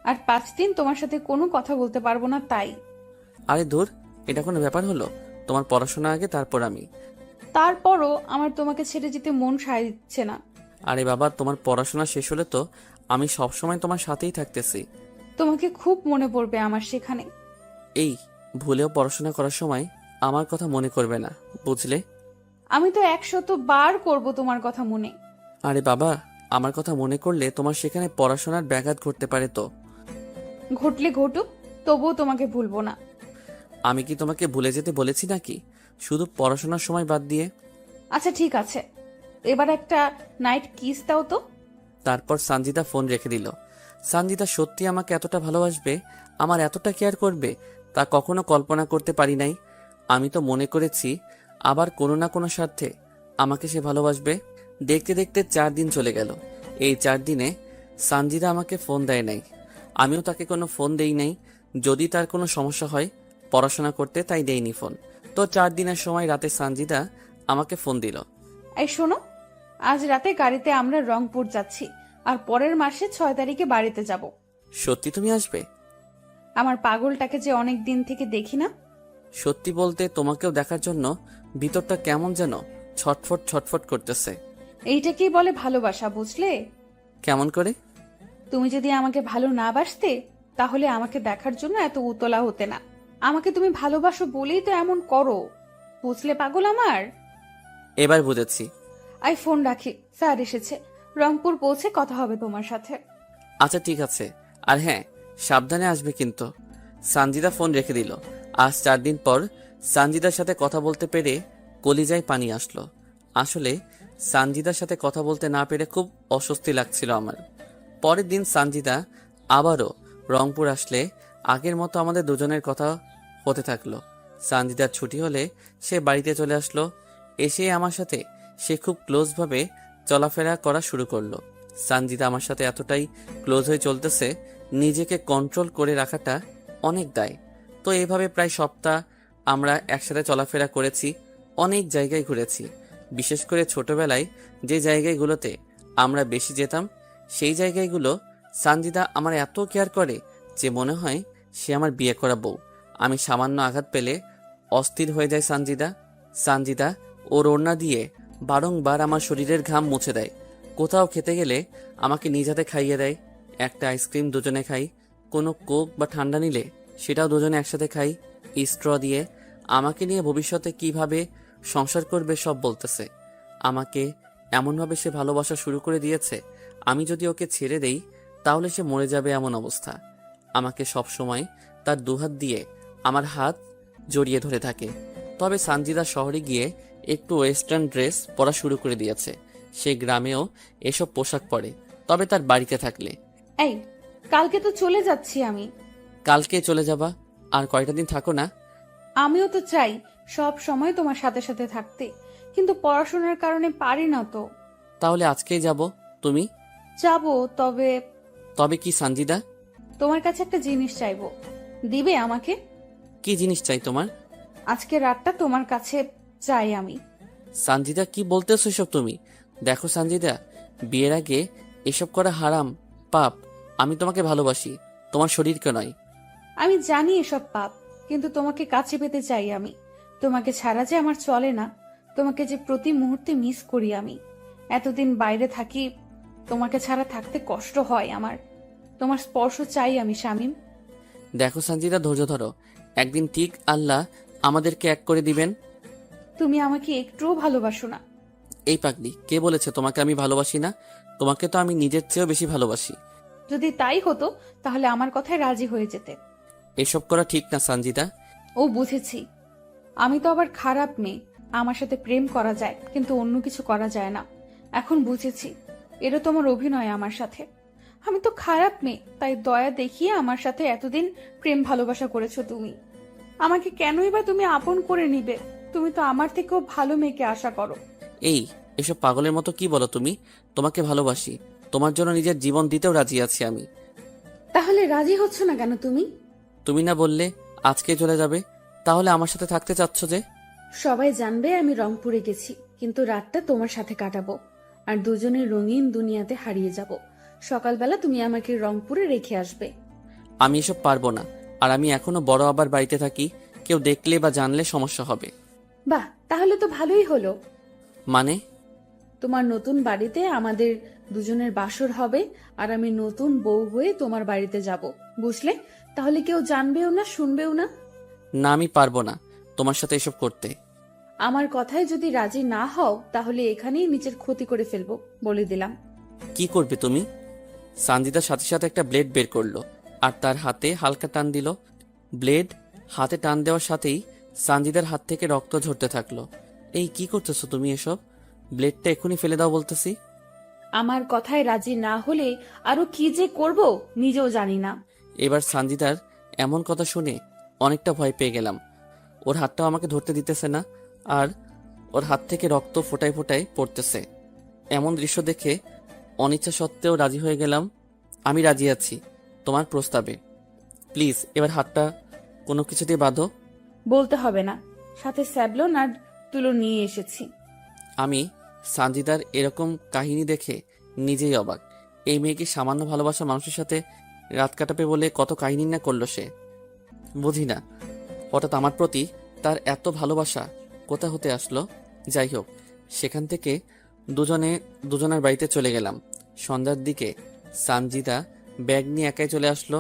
আর 5 দিন তোমার সাথে কোনো কথা বলতে পারবো না, তাই। আরে দূর, এটা কোনো ব্যাপার হলো? তোমার পড়াশোনা আগে, তারপর আমি। তারপরও আমার তোমাকে ছেড়ে যেতে মন সায় দিচ্ছে না। আরে বাবা, তোমার পড়াশোনা শেষ হলে তো আমি সবসময় তোমার সাথেই থাকতেছি। তোমাকে খুব মনে পড়বে আমার সেখানে। এই, ভুলেও পড়াশোনা করার সময় আমার কথা মনে করবে না, বুঝলে? আমি তো 100 বার করব তোমার কথা মনে। আরে বাবা, আমার কথা মনে করলে তোমার সেখানে পড়াশোনার ব্যাঘাত ঘটতে পারে তো। ঘটলে ঘটুক, তবুও তোমাকে ভুলবো না। আমি কি তোমাকে ভুলে যেতে বলেছি নাকি, শুধু পড়াশোনার সময় বাদ দিয়ে? আচ্ছা ঠিক আছে, এবার একটা নাইট কিস দাও তো। তারপর সানজিদা ফোন রেখে দিল। সানজিদা সত্যি আমাকে এতটা ভালোবাসবে, আমার এতটা কেয়ার করবে, তা কখনো কল্পনা করতে পারি নাই। আমি তো মনে করেছি আবার কোনো না কোনো স্বার্থে আমাকে সে ভালোবাসবে। দেখতে দেখতে 4 দিন চলে গেল। এই 4 দিনে সানজিদা আমাকে ফোন দেয় নাই, আমিও তাকে কোনো ফোন দেই নাই। যদি তার কোনো সমস্যা হয় পড়াশোনা করতে, তাই দেইনি ফোন। তো 4 দিনের সময় রাতে সানজিদা আমাকে ফোন দিল। এই শোনো, আজ রাতে গাড়িতে আমরা রংপুর যাচ্ছি, আর পরের মাসে 6 তারিখে বাড়িতে যাব। সত্যি তুমি আসবে? আমার পাগলটাকে যে অনেক দিন থেকে দেখি না। সত্যি বলতে তোমাকেও দেখার জন্য ভিতরটা কেমন যেন ছটফট ছটফট করতেছে। এইটাকেই বলে ভালোবাসা, বুঝলে? কেমন করে? তুমি যদি আমাকে ভালো না বাসতে, তাহলে আমাকে দেখার জন্য এত উতলা হতে না। আমাকে তুমি ভালোবাসো বলেই তো এমন করো, বুঝলে পাগল আমার? এবার বুঝেছি। আই ফোন রাখি, স্যার এসেছে। রংপুর পৌঁছে কথা হবে তোমার সাথে। আচ্ছা ঠিক আছে, আর হ্যাঁ, সাবধানে আসবে কিন্তু। সানজিদা ফোন রেখে দিল। আজ 4 দিন পর সানজিদার সাথে কথা বলতে পেরে কলিজায় পানি আসলো। আসলে সানজিদার সাথে কথা বলতে না পেরে খুব অস্বস্তি লাগছিল আমার। পরের দিন সানজিদা আবারও রংপুর আসলে আগের মতো আমাদের দুজনের কথা হতে থাকলো। সানজিদার ছুটি হলে সে বাড়িতে চলে আসলো। এসে আমার সাথে সে খুব ক্লোজভাবে চলাফেরা করা শুরু করলো। সানজিদা আমার সাথে এতটাই ক্লোজ হয়ে চলতেছে, নিজেকে কন্ট্রোল করে রাখাটা অনেক দায়। তো এইভাবে প্রায় সপ্তাহ আমরা একসাথে চলাফেরা করেছি, অনেক জায়গায় ঘুরেছি। বিশেষ করে ছোটবেলায় যে জায়গাগুলোতে আমরা বেশি যেতাম, সেই জায়গাগুলো সানজিদা আমার এত কেয়ার করে যে মনে হয় সে আমার বিয়ে করা বউ। আমি সামান্য আঘাত পেলে অস্থির হয়ে যায় সানজিদা ওর ওড়না দিয়ে বারংবার আমার শরীরের ঘাম মুছে দেয়। কোথাও খেতে গেলে আমাকে নিজ হাতে খাইয়ে দেয়। একটা আইসক্রিম দুজনে খাই, কোনো কোক বা ঠান্ডা নিলে সেটাও দুজনে একসাথে খাই স্ট্র দিয়ে। আমাকে নিয়ে ভবিষ্যতে কিভাবে সংসার করবে সব বলতেছে। আমাকে এমনভাবে সে ভালোবাসা শুরু করে দিয়েছে, আমি যদি ওকে ছেড়ে দেই তাহলে সে মরে যাবে এমন অবস্থা। আমাকে সব সময় তার দুহাত দিয়ে আমার হাত জড়িয়ে ধরে থাকে। তবে সানজিদা শহরে গিয়ে একটু ওয়েস্টার্ন ড্রেস পরা শুরু করে দিয়েছে। সে গ্রামেও এসব পোশাক পরে, তবে তার বাড়িতে থাকলে। এই, কালকে তো চলে যাচ্ছি আমি। কালকে চলে যাবা? আর কয়টা দিন থাকো না? আমিও তো চাই সব সময় তোমার সাথে সাথে থাকতে, কিন্তু পড়াশোনার কারণে পারি না তো। তাহলে আজকেই যাব। তুমি যাবো, তবে তবে কি সানজিদা? তোমার কাছে একটা জিনিস চাইবো, দিবে আমাকে? কি জিনিস চাই তোমার? আজকে রাতটা তোমার কাছে চাই আমি। সানজিদা কি বলতেছো এসব তুমি? দেখো সানজিদা, বিয়ের আগে এসব করা হারাম, পাপ। আমি তোমাকে ভালোবাসি, তোমার শরীরকে নয়। আমি জানি এসব পাপ, কিন্তু তোমাকে কাছে পেতে চাই আমি। তোমাকে ছাড়া যে আমার চলে না, তোমাকে যে প্রতি মুহূর্তে মিস করি আমি। এতদিন বাইরে থাকি, তোমাকে ছাড়া থাকতে কষ্ট হয় আমার। তোমার স্পর্শ চাই আমি শামীম। দেখো সানজিদা, ধৈর্য ধরো, একদিন ঠিক আল্লাহ আমাদেরকে এক করে দিবেন। তুমি আমাকে একটুও ভালোবাসো না। এই পাগলি, কে বলেছে তোমাকে আমি ভালোবাসি না? তোমাকে তো আমি নিজের চেয়েও বেশি ভালোবাসি। যদি তাই হতো তাহলে আমার কথায় রাজি হয়ে যেতে। এসব করা ঠিক না সানজিদা। ও, বুঝেছি। আমি তো আবার খারাপ মেয়ে। আমার সাথে প্রেম করা যায়, কিন্তু অন্য কিছু করা যায় না। এখন বুঝেছি, এটা তোমার অভিনয় আমার সাথে। আমি তো খারাপ মেয়ে, তাই দয়া দেখিয়ে আমার সাথে এতদিন প্রেম ভালোবাসা করেছো তুমি। আমাকে কেনই বা তুমি আপন করে নিবে? তুমি তো আমার থেকেও ভালো মেয়েকে আশা করো। এই, এসব পাগলের মতো কি বলো তুমি? তোমাকে ভালোবাসি, তোমার জন্য নিজের জীবন দিতেও রাজি আছি আমি। তাহলে রাজি হচ্ছ না কেন তুমি? তুমি না বললে আজকে চলে যাবে? তাহলে আমার সাথে থাকতে চাচ্ছ যে? সবাই জানবে আমি রংপুরে গেছি, কিন্তু রাতটা তোমার সাথে কাটাবো, আর দুজনে রঙিন দুনিয়াতে হারিয়ে যাব। সকালবেলা তুমি আমাকে রংপুরে রেখে আসবে। আমি এসব পারবো না। আর আমি এখনো বড় আবার বাড়িতে থাকি, কেউ দেখলে বা জানলে সমস্যা হবে। বাহ, তাহলে তো ভালোই হলো। মানে? তোমার নতুন বাড়িতে আমাদের দুজনের বাসর হবে, আর আমি নতুন বউ হয়ে তোমার বাড়িতে যাব, বুঝলে? তাহলে কেউ জানবেও না, শুনবেও না। না, আমি পারবো না তোমার সাথে এসব করতে। আমার কথায় যদি রাজি না হও তাহলে এখানেই নিজের ক্ষতি করে ফেলবো, বলে দিলাম। কি করবে তুমি? সানজিদার সাথে সাথে একটা ব্লেড বের করলো আর তার হাতে হালকা টান দিল। ব্লেড হাতে টান দেওয়ার সাথেই সানজিদার হাত থেকে রক্ত ঝরতে থাকলো। এই, কি করতেছো তুমি এসব? ব্লেডটা এখনই ফেলে দাও বলতেছি। আমার কথায় রাজি না হলে আরো কি যে করব নিজেও জানি না। এবার সানজিদার এমন কথা শুনে অনেকটা ভয় পেয়ে গেলাম। ওর হাতটাও আমাকে ধরতে দিতেছে না, আর ওর হাত থেকে রক্ত ফোটায় ফোটায় পড়তেছে। এমন দৃশ্য দেখে অনিচ্ছা সত্ত্বেও রাজি হয়ে গেলাম। আমি রাজি আছি তোমার প্রস্তাবে। প্লিজ এবার হাতটা কোনো কিছু দিয়ে বাঁধো। বলতে হবে না, সাথে স্যাবলন আর তুলো নিয়ে এসেছি। আমি সানজিদার এরকম কাহিনী দেখে নিজেই অবাক। এই মেয়েকে সামান্য ভালোবাসা মানুষের সাথে রাত কাটাবে বলে কত কাহিনী না করলো সে। বুঝি না হঠাৎ আমার প্রতি তার এত ভালোবাসা কোথা হতে আসলো। যাই হোক, সেখান থেকে দুজনের বাড়িতে চলে গেলাম। সন্ধ্যার দিকে সানজিদা ব্যাগ নিয়ে একাই চলে আসলো।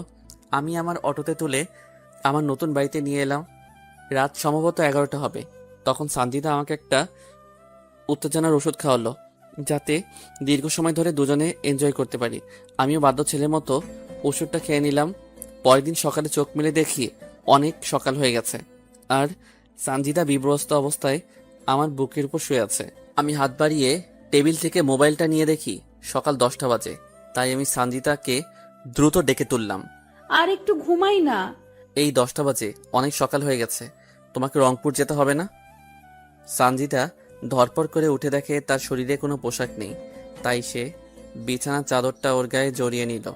আমি আমার অটোতে তুলে আমার নতুন বাড়িতে নিয়ে এলাম। রাত সম্ভবত 11টা হবে। তখন সানজিদা আমাকে একটা উত্তেজনার ওষুধ খাওয়ালো, যাতে দীর্ঘ সময় ধরে দুজনে এনজয় করতে পারি। আমিও বাধ্য ছেলের মতো ওষুধটা খেয়ে নিলাম। পরের দিন সকালে চোখ মেলে দেখি অনেক সকাল হয়ে গেছে, আর সানজিদা বিব্রস্ত অবস্থায় আমার বুকের উপর শুয়ে আছে। আমি হাত বাড়িয়ে টেবিল থেকে মোবাইলটা নিয়ে দেখি সকাল 10টা বাজে। তাই আমি সানজিদাকে দ্রুত ডেকে তুললাম। আর একটু ঘুমাই না। এই 10টা বাজে, অনেক সকাল হয়ে গেছে, তোমাকে রংপুর যেতে হবে না? সানজিদা ধরপড় করে উঠে দেখে তার শরীরে কোনো পোশাক নেই। তাই সে বিছানার চাদরটা ওর গায়ে জড়িয়ে নিল।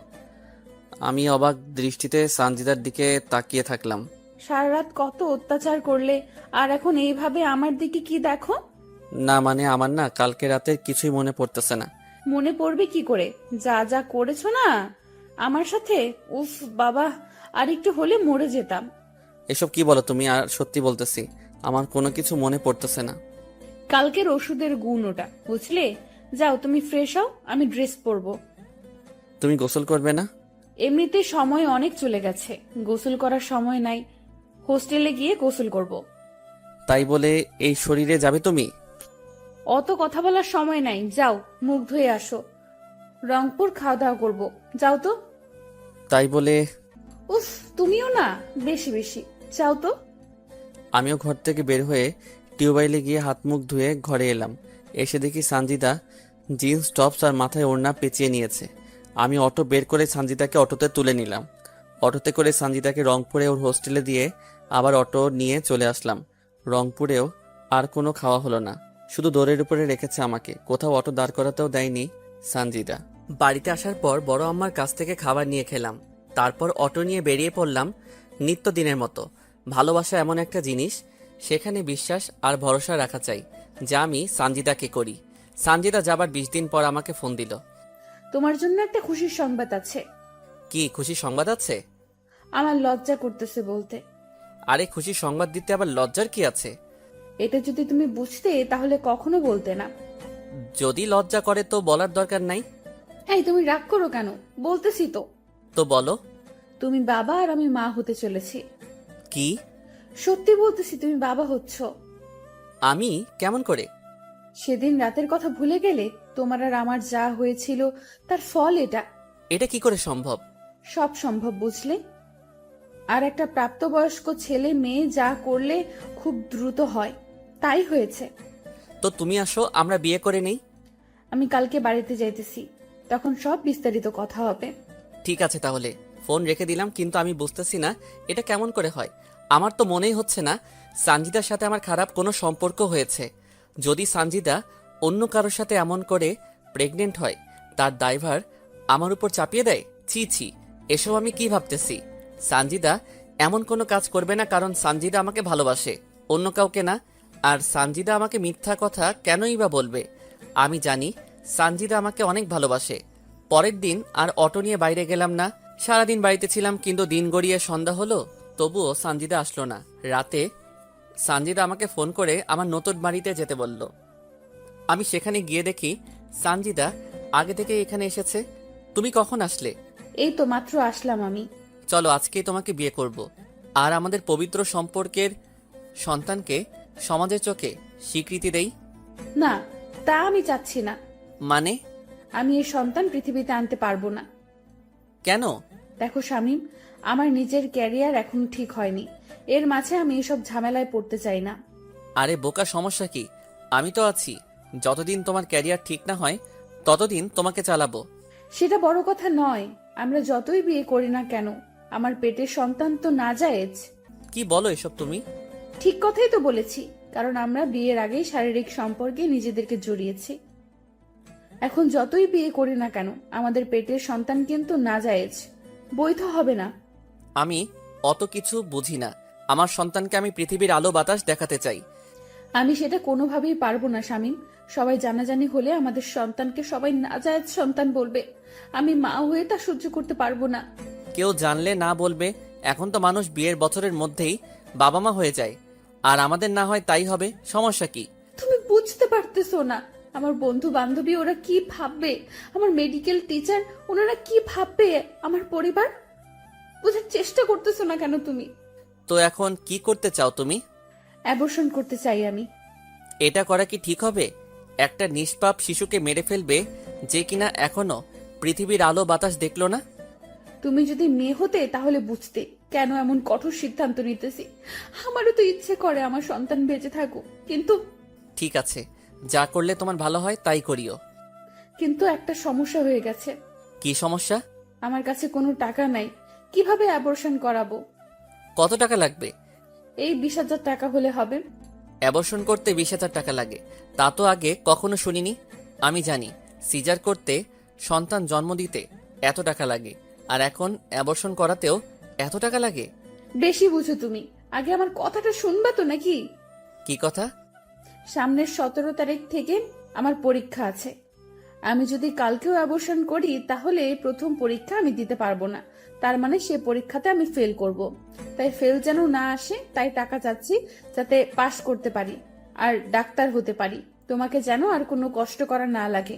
আমি অবাক দৃষ্টিতে সানজিদার দিকে তাকিয়ে থাকলাম। সারা রাত কত অত্যাচার করলে, আর এখন এইভাবে আমার দিকে কি দেখো? না মানে আমার না কালকে রাতের কিছুই মনে পড়তেছে না। মনে পড়বে কি করে? যা যা করেছো না আমার সাথে, উফ বাবা, আর একটু হলে মরে যেতাম। এসব কি বলো তুমি? আর সত্যি বলতেছি, আমার কোনো কিছু মনে পড়তেছে না। কালকের ওষুধের গুণ ওটা, বুঝলে? যাও তুমি ফ্রেশ হও, আমি ড্রেস পরবো। তুমি গোসল করবে না? এমনিতে সময় অনেক চলে গেছে, গোসল করার সময় নাই। হোস্টেলে গিয়ে গোসল করব। তাই বলে এই শরীরে যাবে তুমি? অত কথা বলার সময় নাই, যাও মুখ ধুয়ে আসো। রংপুর খাওয়া দাওয়া করবো, যাও তো। তাই বলে উফ, তুমিও না বেশি বেশি, যাও তো। আমিও ঘর থেকে বের হয়ে টিউবওয়েলে গিয়ে হাত মুখ ধুয়ে ঘরে এলাম। এসে দেখি সানজিদা জিন্স টপস আর মাথায় ওড়না পেঁচিয়ে নিয়েছে। আমি অটো বের করে সানজিদাকে অটোতে তুলে নিলাম। অটোতে করে সানজিদাকে রংপুরে ওর হোস্টেলে দিয়ে আবার অটো নিয়ে চলে আসলাম। রংপুরেও আর কোনো খাওয়া হলো না, শুধু দৌড়ের উপরে রেখেছে আমাকে, কোথাও অটো দাঁড় করাতেও দেয়নি সানজিদা। বাড়িতে আসার পর বড় আম্মার কাছ থেকে খাবার নিয়ে খেলাম। তারপর অটো নিয়ে বেরিয়ে পড়লাম নিত্যদিনের মতো। ভালোবাসা এমন একটা জিনিস, সেখানে বিশ্বাস আর ভরসা রাখা চাই, যা আমি সানজিদাকে করি। সানজিদা যাবার 20 দিন পর আমাকে ফোন দিল। তোমার জন্য একটা খুশির সংবাদ আছে। কি খুশি সংবাদ আছে? আমার লজ্জা করতেছে বলতে। আরে খুশি সংবাদ দিতে আবার লজ্জার কি আছে? এটা যদি তুমি বুঝতে তাহলে কখনো বলতে না। যদি লজ্জা করে তো বলার দরকার নাই। এই তুমি রাগ করো কেন? বলতেছি তো। তো বলো। তুমি বাবা আর আমি মা হতে চলেছি। কি? সত্যি বলতেছি, তুমি বাবা হচ্ছ। আমি? কেমন করে? সেদিন রাতের কথা ভুলে গেলে? তোমার আর আমার যা হয়েছিল তার ফল এটা। এটা কি করে সম্ভব? সব সম্ভব, বুঝলে? আর একটা প্রাপ্তবয়স্ক ছেলে মেয়ে যা করলে খুব দ্রুত হয়, তাই হয়েছে। তো তুমি আসো, আমরা বিয়ে করে নেই। আমি কালকে বাড়িতে যাইতেছি, তখন সব বিস্তারিত কথা হবে। ঠিক আছে তাহলে, ফোন রেখে দিলাম। কিন্তু আমি বুঝতেছি না এটা কেমন করে হয়। আমার তো মনেই হচ্ছে না সানজিদার সাথে আমার খারাপ কোনো সম্পর্ক হয়েছে। যদি সানজিদা অন্য কারোর সাথে এমন করে প্রেগনেন্ট হয়, তার দায়ভার আমার উপর চাপিয়ে দেয়। ছি ছি, এসব আমি কি ভাবতেছি? সানজিদা এমন কোনো কাজ করবে না, কারণ সানজিদা আমাকে ভালোবাসে, অন্য কাউকে না। আর সানজিদা আমাকে মিথ্যা কথা কেনই বা বলবে? আমি জানি সানজিদা আমাকে অনেক ভালোবাসে। পরের দিন আর অটো নিয়ে বাইরে গেলাম না, সারাদিন বাড়িতে ছিলাম। কিন্তু দিন গড়িয়ে সন্ধ্যা হলো, তবুও সানজিদা আসলো না। রাতে সানজিদা আমাকে ফোন করে আমার নতুন বাড়িতে যেতে বলল। আমি সেখানে গিয়ে দেখি সানজিদা আগে থেকে এখানে এসেছে। তুমি কখন আসলে? এই তো মাত্র আসলাম আমি। চলো আজকেই তোমাকে বিয়ে করব, আর আমাদের পবিত্র সম্পর্কের সন্তানকে সমাজের চোখে স্বীকৃতি দেই। না, তা আমি চাচ্ছি না। মানে? আমি এই সন্তান পৃথিবীতে আনতে পারবো না। কেন? দেখো শামীম, আমার নিজের ক্যারিয়ার এখনো ঠিক হয়নি, এর মাঝে আমি এসব ঝামেলায় পড়তে চাই না। আরে বোকা, সমস্যা কি? আমি তো আছি। যতদিন তোমার ক্যারিয়ার ঠিক না হয় ততদিন তোমাকে চালাবো। সেটা বড় কথা নয়, আমরা যতই বিয়ে করি না কেন আমার পেটের সন্তান তো নাজায়েজ। কি বলো এসব তুমি? ঠিক কথাই তো বলেছি, কারণ আমরা বিয়ের আগেই শারীরিক সম্পর্কে নিজেদেরকে জড়িয়েছি। এখন যতই বিয়ে করি না কেন আমাদের পেটের সন্তান কিন্তু নাজায়েজ, বৈধ হবে না। আমি অত কিছু বুঝি না। আমার সন্তানকে আমি পৃথিবীর আলো বাতাস দেখাতে চাই। আমি সেটা কোনোভাবেই পারবো না শামীম। সবাই জানাজানি হলে আমাদের সন্তানকে সবাই নাজায়েজ সন্তান বলবে। আমি মা হয়ে তা সহ্য করতে পারবো না। কেউ জানলে না বলবে। এখন তো মানুষ বিয়ের বছরের মধ্যেই বাবা মা হয়ে যায়, আর আমাদের না হয় তাই হবে। সমস্যা কি? তুমি বুঝতে পারতেছো না, আমার বন্ধু বান্ধবী ওরা কি ভাববে, আমার মেডিকেল টিচার ওনারা কি ভাববে, আমার পরিবার। বুঝার চেষ্টা করতেছো না কেন তুমি? তো এখন কি করতে চাও তুমি? অ্যাবর্শন করতে চাই আমি। এটা করা কি ঠিক হবে? একটা নিষ্পাপ শিশুকে মেরে ফেলবে, যে কিনা এখনো পৃথিবীর আলো বাতাস দেখলো না। তুমি যদি মেয়ে হতে তাহলে বুঝতে কেন এমন কঠোর সিদ্ধান্ত নিতেছি। আমারও তো ইচ্ছে করে আমার সন্তান বেঁচে থাকুক, কিন্তু ঠিক আছে, যা করলে তোমার ভালো হয় তাই করিও। কিন্তু একটা সমস্যা হয়ে গেছে। কি সমস্যা? আমার কাছে কোনো টাকা নাই, কিভাবে অ্যাবর্শন করাবো? কত টাকা লাগবে? এই 20,000 টাকা হলে হবে। অ্যাবর্শন করতে 20,000 টাকা লাগে? তা তো আগে কখনো শুনিনি। আমি জানি সিজার করতে, সন্তান জন্ম দিতে এত টাকা লাগে, আর এখন অ্যাবর্শন করাতেও এত টাকা লাগে? বেশি বুঝো তুমি। আগে আমার কথাটা শুনবা তো নাকি? কি কথা? সামনের 17 তারিখ থেকে আমার পরীক্ষা আছে। আমি যদি কালকেও অ্যাবর্শন করি তাহলে প্রথম পরীক্ষা আমি দিতে পারবো না। তার মানে সে পরীক্ষাতে আমি ফেল করব। তাই ফেল যেন না আসে, তাই টাকা চাচ্ছি যাতে পাশ করতে পারি আর ডাক্তার হতে পারি। তোমাকে যেন আর কোনো কষ্ট করা না লাগে,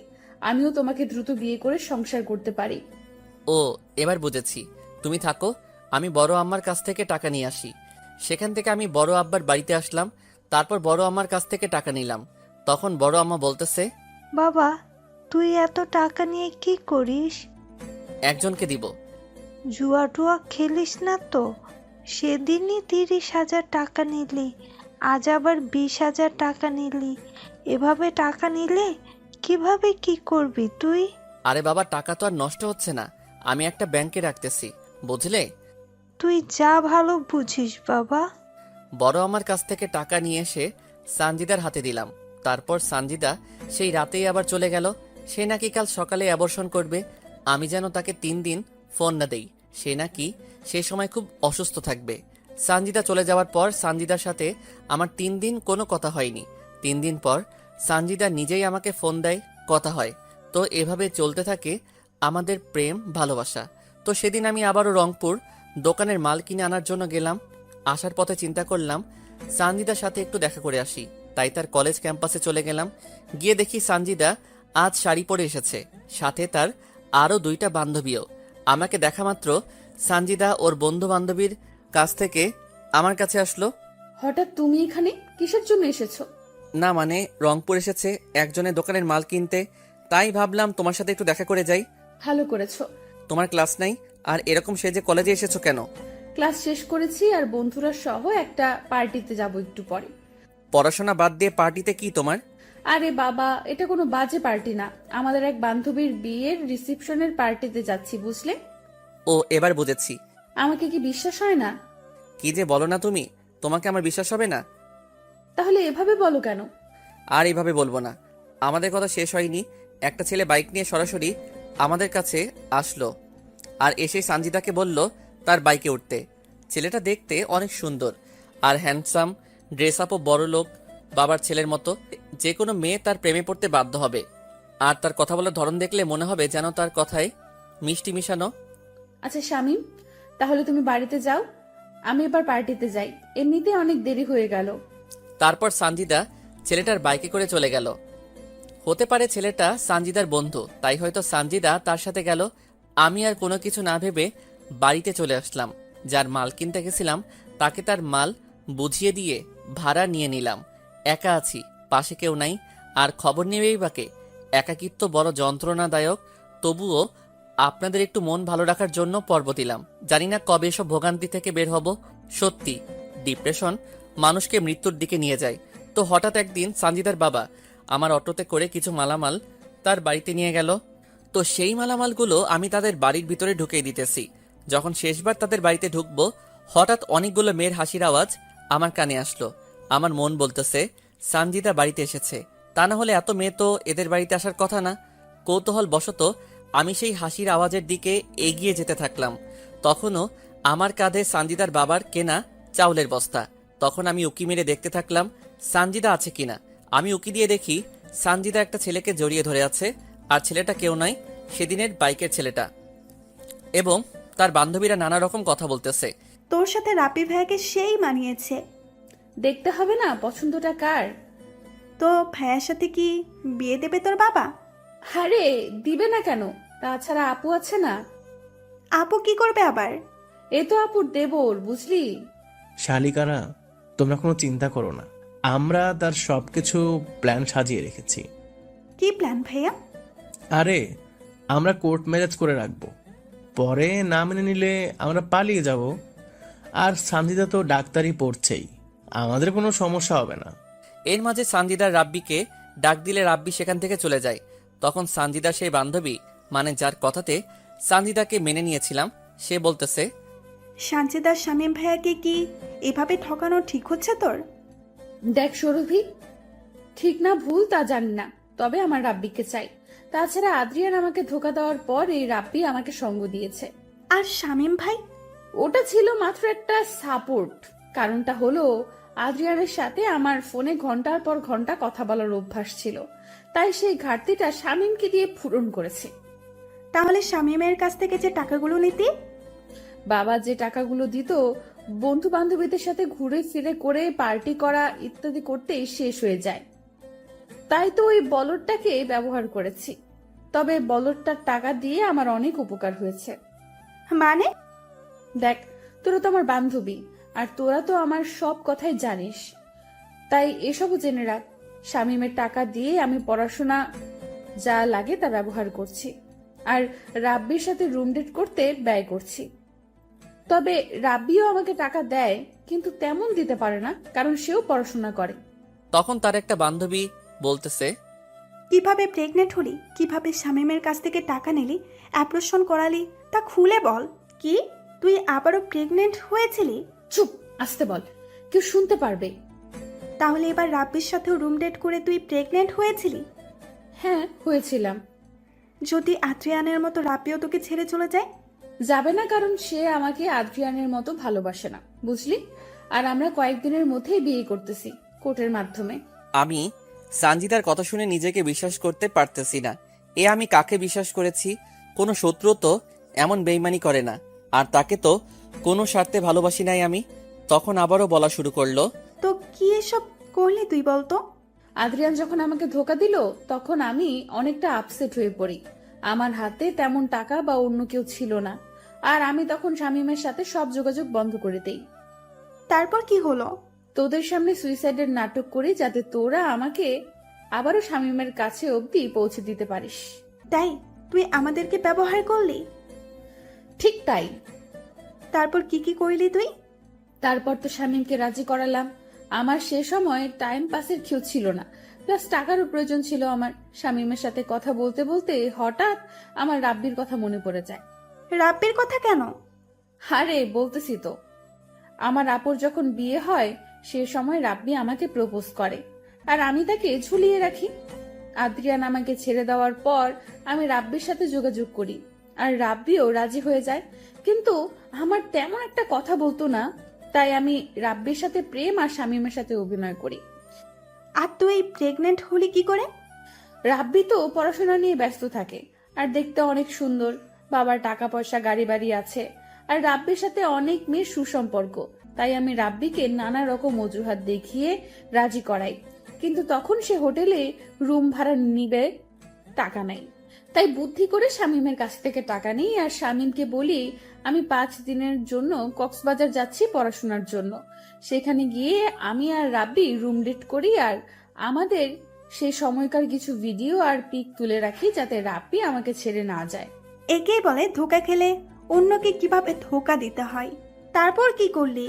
আমিও তোমাকে দ্রুত বিয়ে করে সংসার করতে পারি। ও, এবার বুঝেছি। তুমি থাকো, আমি বড় আম্মার কাছ থেকে টাকা নিয়ে আসি। সেখান থেকে আমি বড় আব্বার বাড়িতে আসলাম, তারপর বড় আম্মার কাছ থেকে টাকা নিলাম। তখন বড় আম্মা বলতেছে, বাবা, তুই এত টাকা নিয়ে কি করিস? একজনকে দিব। জুয়া টুয়া খেলিস না তো? সেদিনই 30,000 টাকা নিলি, আজ আবার 20,000 টাকা নিলি। এভাবে টাকা নিলে কিভাবে কি করবি তুই? আরে বাবা, টাকা তো আর নষ্ট হচ্ছে না, আমি একটা ব্যাংকে রাখতেছি, বুঝলে? তুই যা ভালো বুঝিস বাবা। বড় আমার কাছ থেকে টাকা নিয়ে এসে সানজিদার হাতে দিলাম। তারপর সানজিদা সেই রাতেই আবার চলে গেল। সে নাকি কাল সকালে অ্যাবর্শন করবে। আমি যেন তাকে 3 দিন ফোন না দেই। সে নাকি সেই সময় খুব অসুস্থ থাকবে। সানজিদা চলে যাওয়ার পর সানজিদার সাথে আমার 3 দিন কোনো কথা হয়নি। 3 দিন পর সানজিদা নিজেই আমাকে ফোন দেয়, কথা হয়। তো এভাবে চলতে থাকে আমাদের প্রেম ভালোবাসা। তো সেদিন আমি আবারও রংপুর দোকানের মাল কিনে আনার জন্য গেলাম। আসার পথে চিন্তা করলাম সানজিদার সাথে একটু দেখা করে আসি, তাই তার কলেজ ক্যাম্পাসে চলে গেলাম। গিয়ে দেখি সানজিদা আজ শাড়ি পরে এসেছে, সাথে তার আরও 2টা বান্ধবীও। আমাকে দেখা মাত্র সানজিদা ওর বন্ধু বান্ধবীর কাছ থেকে আমার কাছে আসলো। হঠাৎ তুমি এখানে কিসের জন্য এসেছো? না মানে, রংপুর এসেছে একজনের দোকানের মাল কিনতে, তাই ভাবলাম তোমার সাথে একটু দেখা করে যাই। ভালো করেছো। তোমার ক্লাস নাই, আর এরকম সেজে কলেজে এসেছো কেন? ক্লাস শেষ করেছি আর বন্ধুরা সহ একটা পার্টিতে যাব একটু পরে। পড়াশোনা বাদ দিয়ে পার্টিতে কি তোমার? আরে বাবা, এটা কোনো বাজে পার্টি না, আমাদের এক বান্ধবীর বিয়ের রিসেপশনের পার্টিতে যাচ্ছি, বুঝলে? ও, এবার বুঝেছি। আমাকে কি বিশ্বাস হয় না? কি যে বলো না তুমি, তোমাকে আমার বিশ্বাস হবে না? তাহলে এভাবে বলো কেন? আর এইভাবে বলবো না। আমাদের কথা শেষ হয়নি, একটা ছেলে বাইক নিয়ে সরাসরি আমাদের কাছে আসলো আর এসে সানজিদাকে বলল তার বাইকে উঠতে। ছেলেটা দেখতে অনেক সুন্দর আর হ্যান্ডসাম, ড্রেস আপও বড় লোক বাবার ছেলের মতো। যে কোনো মেয়ে তার প্রেমে পড়তে বাধ্য হবে। আর তার কথা বলার ধরন দেখলে মনে হবে যেন তার কথায় মিষ্টি মিশানো। আচ্ছা শামীম, তাহলে তুমি বাড়িতে যাও, আমি এবার পার্টিতে যাই, এমনিতে অনেক দেরি হয়ে গেল। তারপর সানজিদা ছেলেটার বাইকে করে চলে গেল। হতে পারে ছেলেটা সানজিদার বন্ধু, তাই হয়তো সানজিদা তার সাথে গেল। আমি আর কোনো কিছু না ভেবে বাড়িতে চলে আসলাম। যার মাল কিনতে গেছিলাম তাকে তার মাল বুঝিয়ে দিয়ে ভাড়া নিয়ে নিলাম। একা আছি, পাশে কেউ নাই, আর খবর নেবেই বাকে। একাকিত্ব বড় যন্ত্রণাদায়ক, তবুও আপনাদের একটু মন ভালো রাখার জন্য পর্ব দিলাম। জানি না কবে এসব ভোগান্তি থেকে বের হব। সত্যি, ডিপ্রেশন মানুষকে মৃত্যুর দিকে নিয়ে যায়। তো হঠাৎ একদিন সানজিদার বাবা আমার অটোতে করে কিছু মালামাল তার বাড়িতে নিয়ে গেল। তো সেই মালামালগুলো আমি তাদের বাড়ির ভিতরে ঢুকিয়ে দিতেছি। যখন শেষবার তাদের বাড়িতে ঢুকবো, হঠাৎ অনেকগুলো মেয়ের হাসির আওয়াজ আমার কানে আসলো। আমার মন বলতেছে সানজিদা বাড়িতে এসেছে, তা না হলে এত মেয়ে তো এদের বাড়িতে আসার কথা না। কৌতূহল বশত আমি সেই হাসির আওয়াজের দিকে এগিয়ে যেতে থাকলাম। তখনও আমার কাঁধে সানজিদার বাবার কেনা চাউলের বস্তা। তখন আমি উকি মেরে দেখতে থাকলাম সানজিদা আছে কিনা। আমি উকি দিয়ে দেখি সানজিদা একটা ছেলেকে জড়িয়ে ধরে আছে, আর ছেলেটা কেউ নয়, সেদিনের বাইকের ছেলেটা, এবং তার বান্ধবীরা নানা রকম কথা বলতেছে। তোর সাথে রাপি ভাইয়াকে সেই মানিয়েছে। দেখতে হবে না পছন্দটা কার? তো ভাইয়ার সাথে কি বিয়ে দেবে তোর বাবা? আরে দিবে না কেন, তাছাড়া আপু আছে না। আপু কি করবে আবার? এ তো আপুর দেবর, বুঝলি? শালিকারা, তোমরা কোনো চিন্তা করো না, আমরা তার সবকিছু প্ল্যান সাজিয়ে রেখেছি। কি প্ল্যান ভাইয়া? আরে, আমরা কোর্ট ম্যারেজ করে রাখবো, পরে না মেনে নিলে আমরা পালিয়ে যাব। আর সানজিদা তো ডাক্তারি পড়ছেই, আমাদের কোনো সমস্যা হবে না। এর মাঝে সানজিদার রাব্বিকে ডাক দিলে রাব্বি সেখান থেকে চলে যায়। তখন সানজিদার সেই বান্ধবী, মানে যার কথাতে সানজিদাকে মেনে নিয়েছিলাম, সে বলতেছে, সানজিদার শামীম ভাইয়াকে কি এভাবে ঠকানো ঠিক হচ্ছে তোর? দেখ সৌরভী, ঠিক না ভুল তা জানি না, তবে আমার রাব্বিকে চাই। তাছাড়া আদ্রিয়ান আমাকে ধোকা দেওয়ার পর এই রাব্বি আমাকে সঙ্গ দিয়েছে। আর শামীম ভাই? ওটা ছিল মাত্র একটা সাপোর্ট। কারণটা হলো আদ্রিয়ানের সাথে আমার ফোনে ঘন্টার পর ঘন্টা কথা বলার অভ্যাস ছিল, তাই সেই ঘাটতিটা শামীমকে দিয়ে পূরণ করেছে। তাহলে শামীমের কাছ থেকে যে টাকাগুলো নিতি? বাবা যে টাকাগুলো দিত বন্ধু বান্ধবীদের সাথে ঘুরে ফিরে করে পার্টি করা ইত্যাদি করতেই শেষ হয়ে যায়, তাই তো ওই বলদটাকে ব্যবহার করেছি। তবে বলদটার টাকা দিয়ে আমার অনেক উপকার হয়েছে। মানে? দেখ, তোরা তো আমার বান্ধবী, আর তোরা তো আমার সব কথাই জানিস, তাই এসবও জেনে রাখ। শামীমের টাকা দিয়ে আমি পড়াশোনা যা লাগে তা ব্যবহার করছি, আর রাব্বির সাথে রুম ডেট করতে ব্যয় করছি। তবে রাব্বিও আমাকে টাকা দেয়, কিন্তু তেমন দিতে পারে না, কারণ সেও পড়াশোনা করে। তখন তার একটা বান্ধবী বলতেছে, কিভাবে প্রেগনেন্ট হলি, কিভাবে শামীমের কাছ থেকে টাকা নিলি, অ্যাপ্রেশন করালি, তা খুলে বল। কি, তুই আবারও প্রেগনেন্ট হয়েছিলি? চুপ, আসতে বল, কেউ শুনতে পারবে। তাহলে এবার রাব্বির সাথেও রুম ডেট করে তুই প্রেগনেন্ট হয়েছিলি? হ্যাঁ, হয়েছিলাম। যদি আদ্রিয়ানের মতো রাব্বিও তোকে ছেড়ে চলে যায়? যাবে না, কারণ সে আমাকে আদ্রিয়ানের মতো ভালোবাসে না, বুঝলি? আর আমরা কয়েকদিনের মধ্যেই বিয়ে করতেছি, কোর্টের মাধ্যমে। আমি সানজিদার কথা শুনে নিজেকে বিশ্বাস করতে পারতেছি না। আমি কাকে বিশ্বাস করেছি? কোনো শত্রু তো এমন বেইমানি করে না, আর তাকে তো কোনো স্বার্থে ভালোবাসি নাই আমি। তখন আবারও বলা শুরু করলো, তো কি এসব করলি তুই বলতো? আদ্রিয়ান যখন আমাকে ধোকা দিল তখন আমি অনেকটা আপসেট হয়ে পড়ি। আমার হাতে তেমন টাকা বা অন্য কেউ ছিল না, আর আমি তখন শামীমের সাথে সব যোগাযোগ বন্ধ করে দেই। তারপর কি হলো? তোদের সামনে সুইসাইডের নাটক করি, যাতে তোরা আমাকে আবারও শামীমের কাছে অবধি পৌঁছে দিতে পারিস। তাই তুই আমাদেরকে ব্যবহার করলি? ঠিক তাই। তারপর কি কি করলি তুই? তারপর তো শামীমকে রাজি করালাম। আমার সে সময় টাইম পাসের কেউ ছিল না, প্লাস টাকারও প্রয়োজন ছিল আমার। শামীমের সাথে কথা বলতে বলতে হঠাৎ আমার রাব্বির কথা মনে পড়ে যায়। রাব্বির কথা কেন? আরে বলতেছি তো, আমার আপুর যখন বিয়ে হয় সে সময় রাব্বি আমাকে প্রপোজ করে, আর আমি তাকে ঝুলিয়ে রাখি। আদ্রিয়ান আমাকে ছেড়ে দেওয়ার পর আমি রাব্বির সাথে যোগাযোগ করি, আর রাব্বিও রাজি হয়ে যায়, কিন্তু আমার তেমন একটা কথা বলতো না, তাই আমি রাব্বির সাথে প্রেম আর শামীমের সাথে অভিনয় করি। আর তুই প্রেগনেন্ট হলি কি করে? রাব্বি তো পড়াশোনা নিয়ে ব্যস্ত থাকে, আর দেখতে অনেক সুন্দর, বাবার টাকা পয়সা গাড়ি বাড়ি আছে, আর রাব্বির সাথে অনেক মেয়ের সুসম্পর্ক, তাই আমি রাব্বিকে নানা রকম অজুহাত দেখিয়ে রাজি করাই। কিন্তু তখন সে হোটেলে রুম ভাড়া নিবে, টাকা নাই, তাই বুদ্ধি করে শামীমের কাছ থেকে টাকা নিই, আর শামীমকে বলি আমি 5 দিনের জন্য কক্সবাজার যাচ্ছি পড়াশোনার জন্য। সেখানে গিয়ে আমি আর রাব্বি রুম ডেট করি, আর আমাদের সেই সময়কার কিছু ভিডিও আর পিক তুলে রাখি, যাতে রাব্বি আমাকে ছেড়ে না যায়। একেই বলে ধোকা খেলে অন্যকে কিভাবে ধোকা দিতে হয়। তারপর কি করলি?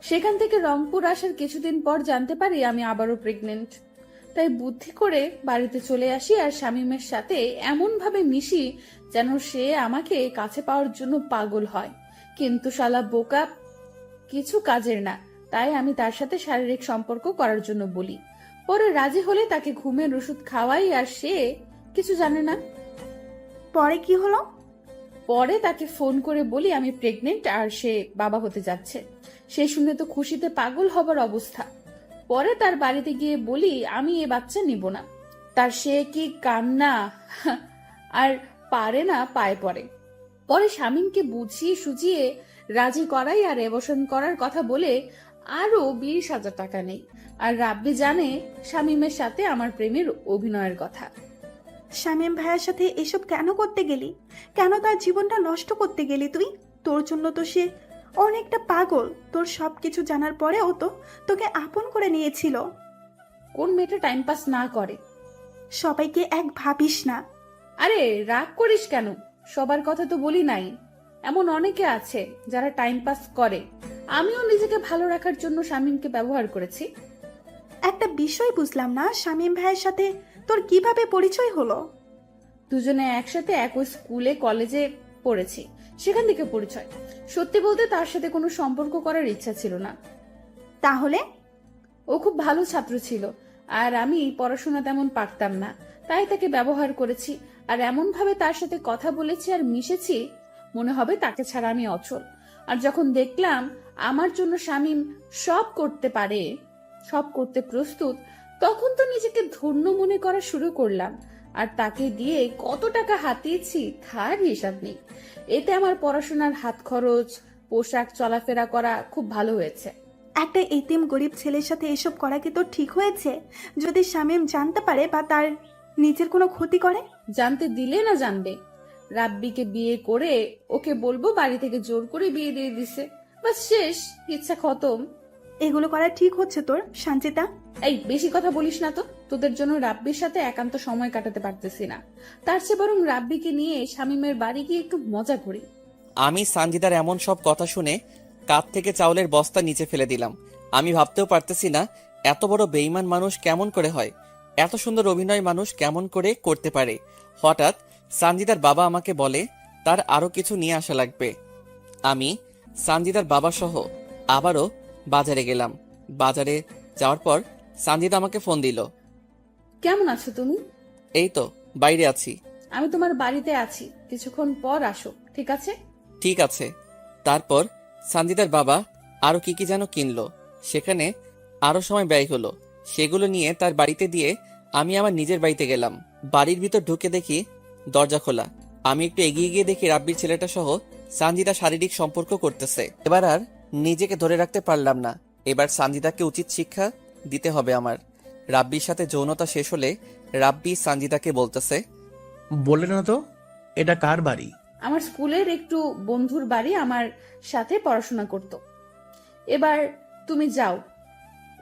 সেখান থেকে রংপুর আসার কিছুদিন পর জানতে পারি আমি আবারও প্রেগনেন্ট। তাই বুদ্ধি করে বাড়িতে চলে আসি, আর শামীমের সাথে এমন ভাবে মিশি যেন সে আমাকে কাছে পাওয়ার জন্য পাগল হয়। কিন্তু শালা বোকা, কিছু কাজের না, তাই আমি তার সাথে শারীরিক সম্পর্ক করার জন্য বলি। পরে রাজি হলে তাকে ঘুমের ওষুধ খাওয়াই, আর সে কিছু জানে না। পরে কি হলো? পরে তাকে ফোন করে বলি আমি প্রেগনেন্ট আর সে বাবা হতে যাচ্ছে। সে শুনে তো খুশিতে পাগল হবার অবস্থা। পরে তার বাড়িতে গিয়ে বলি আমি এ বাচ্চা নিব না। তার সে কি কান্না, আর পারে না পায়ে পড়ে। পরে শামীমকে বুঝিয়ে সুজিয়ে রাজি করাই, আর অ্যাবর্শন করার কথা বলে আরো 20,000 টাকা নেই। আর রাব্বি জানে শামীমের সাথে আমার প্রেমের অভিনয়ের কথা। শামীম ভাইয়ের সাথে এসব কেন করতে গেলি? কেন তার জীবনটা নষ্ট করতে গেলি তুই? তোর জন্য তো সে অনেকটা পাগল। তোর সবকিছু জানার পরেও তো তোকে আপন করে নিয়েছিল। কোন মেয়েটা টাইম পাস না করে? সবাইকে এক ভাবিস না। আরে রাগ করিস কেন? সবার কথা তো বলি নাই, এমন অনেকে আছে যারা টাইম পাস করে। আমিও নিজেকে ভালো রাখার জন্য শামীমকে ব্যবহার করেছি। একটা বিষয় বুঝলাম না, শামীম ভাইয়ের সাথে তোর কিভাবে পরিচয় হলো? দুজনে একসাথে একই স্কুলে কলেজে পড়েছি, সেখান থেকে পরিচয়। সত্যি বলতে তার সাথে কোনো সম্পর্ক করার ইচ্ছা ছিল না। তাহলে? ও খুব ভালো ছাত্র ছিল, আর আমি পড়াশোনা তেমন পারতাম না, তাই তাকে ব্যবহার করেছি। আর এমন ভাবে তার সাথে কথা বলেছি আর মিশেছি, মনে হবে তাকে ছাড়া আমি অচল। আর যখন দেখলাম আমার জন্য শামীম সব করতে পারে, সব করতে প্রস্তুত, তখন তো নিজেকে ধন্য মনে করা শুরু করলাম। আর তাকে দিয়ে কত টাকা হাতিয়েছি তার হিসাব নেই। এতে আমার পড়াশোনার হাত খরচ, পোশাক, চলাফেরা করা খুব ভালো হয়েছে। একটা এতিম গরিব ছেলের সাথে এসব করা কি তোর ঠিক হয়েছে? যদি শামীম জানতে পারে বা তার নিজের কোনো ক্ষতি করে? জানতে দিলে না জানবে? রাব্বিকে বিয়ে করে ওকে বলবো বাড়ি থেকে জোর করে বিয়ে দিয়ে দিছে, বাস শেষ, ইচ্ছা খতম। এগুলো করা ঠিক হচ্ছে তোর, সঞ্চিতা? এই বেশি কথা বলিস না তো। তোদের জন্য রাব্বির সাথে একান্ত সময় কাটাতে পারতেছি না, তার চেয়ে বরং রাব্বিকে নিয়ে শামীমের বাড়ি গিয়ে একটু মজা করি। আমি সানজিদার এমন সব কথা শুনে কাঁধ থেকে চাউলের বস্তা নিচে ফেলে দিলাম। আমি ভাবতেও পারতেছি না এত বড় বেঈমান মানুষ কেমন করে হয়, এত সুন্দর অভিনয় মানুষ কেমন করে করতে পারে। হঠাৎ সানজিদার বাবা আমাকে বলে তার আরো কিছু নিয়ে আসা লাগবে। আমি সানজিদার বাবা সহ আবারও বাজারে গেলাম। বাজারে যাওয়ার পর সানজিদা আমাকে ফোন দিল। কেমন আছো তুমি? এই তো বাইরে আছি। আমি তোমার বাড়িতে আছি, কিছুক্ষণ পর আসো, ঠিক আছে? ঠিক আছে। তারপর সানজিদার বাবা আরো কি কি যেন কিনলো, সেখানে আরো সময় ব্যয় হলো। সেগুলো নিয়ে তার বাড়িতে দিয়ে আমি আমার নিজের বাড়িতে গেলাম। বাড়ির ভিতর ঢুকে দেখি দরজা খোলা। আমি একটু এগিয়ে গিয়ে দেখি রাব্বির ছেলেটা সহ সানজিদা শারীরিক সম্পর্ক করতেছে। এবার আর নিজেকে ধরে রাখতে পারলাম না। এবার সানজিদাকে উচিত শিক্ষা দিতে হবে আমার। রাব্বির সাথে যৌনতা শেষ হলে রাব্বি সানজিদাকে বলতেছে, বললে না তো এটা কার বাড়ি? আমার স্কুলের একটু বন্ধুর বাড়ি, আমার সাথে পড়াশোনা করত। এবার তুমি যাও,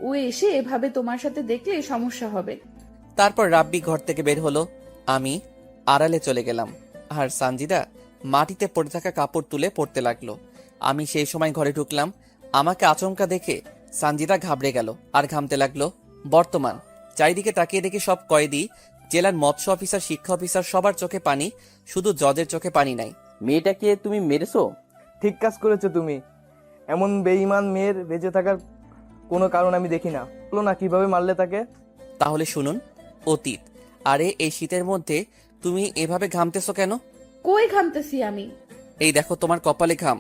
ও এসে এভাবে তোমার সাথে দেখলে সমস্যা হবে। তারপর রাব্বি ঘর থেকে বের হলো। আমি আড়ালে চলে গেলাম আর সানজিদা মাটিতে পড়ে থাকা কাপড় তুলে পড়তে লাগলো। আমি সেই সময় ঘরে ঢুকলাম। আমাকে আচমকা দেখে সানজিদা ঘাবড়ে গেল আর ঘামতে লাগলো। বর্তমান চারিদিকে তাকিয়ে দেখি সব কয়েদি, জেলার মৎস্য অফিসার, শিক্ষা অফিসার, সবার চোখে পানি, শুধু জজের চোখে পানি নাই। মেয়েটাকে তুমি মেরেছো? ঠিক কাজ করেছো তুমি। এমন বেঈমান মেয়ের বেঁচে থাকার কোনো কারণ আমি দেখি না। বলো না কিভাবে মারলে তাকে? তাহলে শুনুন অতীত। আরে এই শীতের মধ্যে তুমি এভাবে ঘামতেছো কেন? কই ঘামতেছি আমি? এই দেখো তোমার কপালে ঘাম।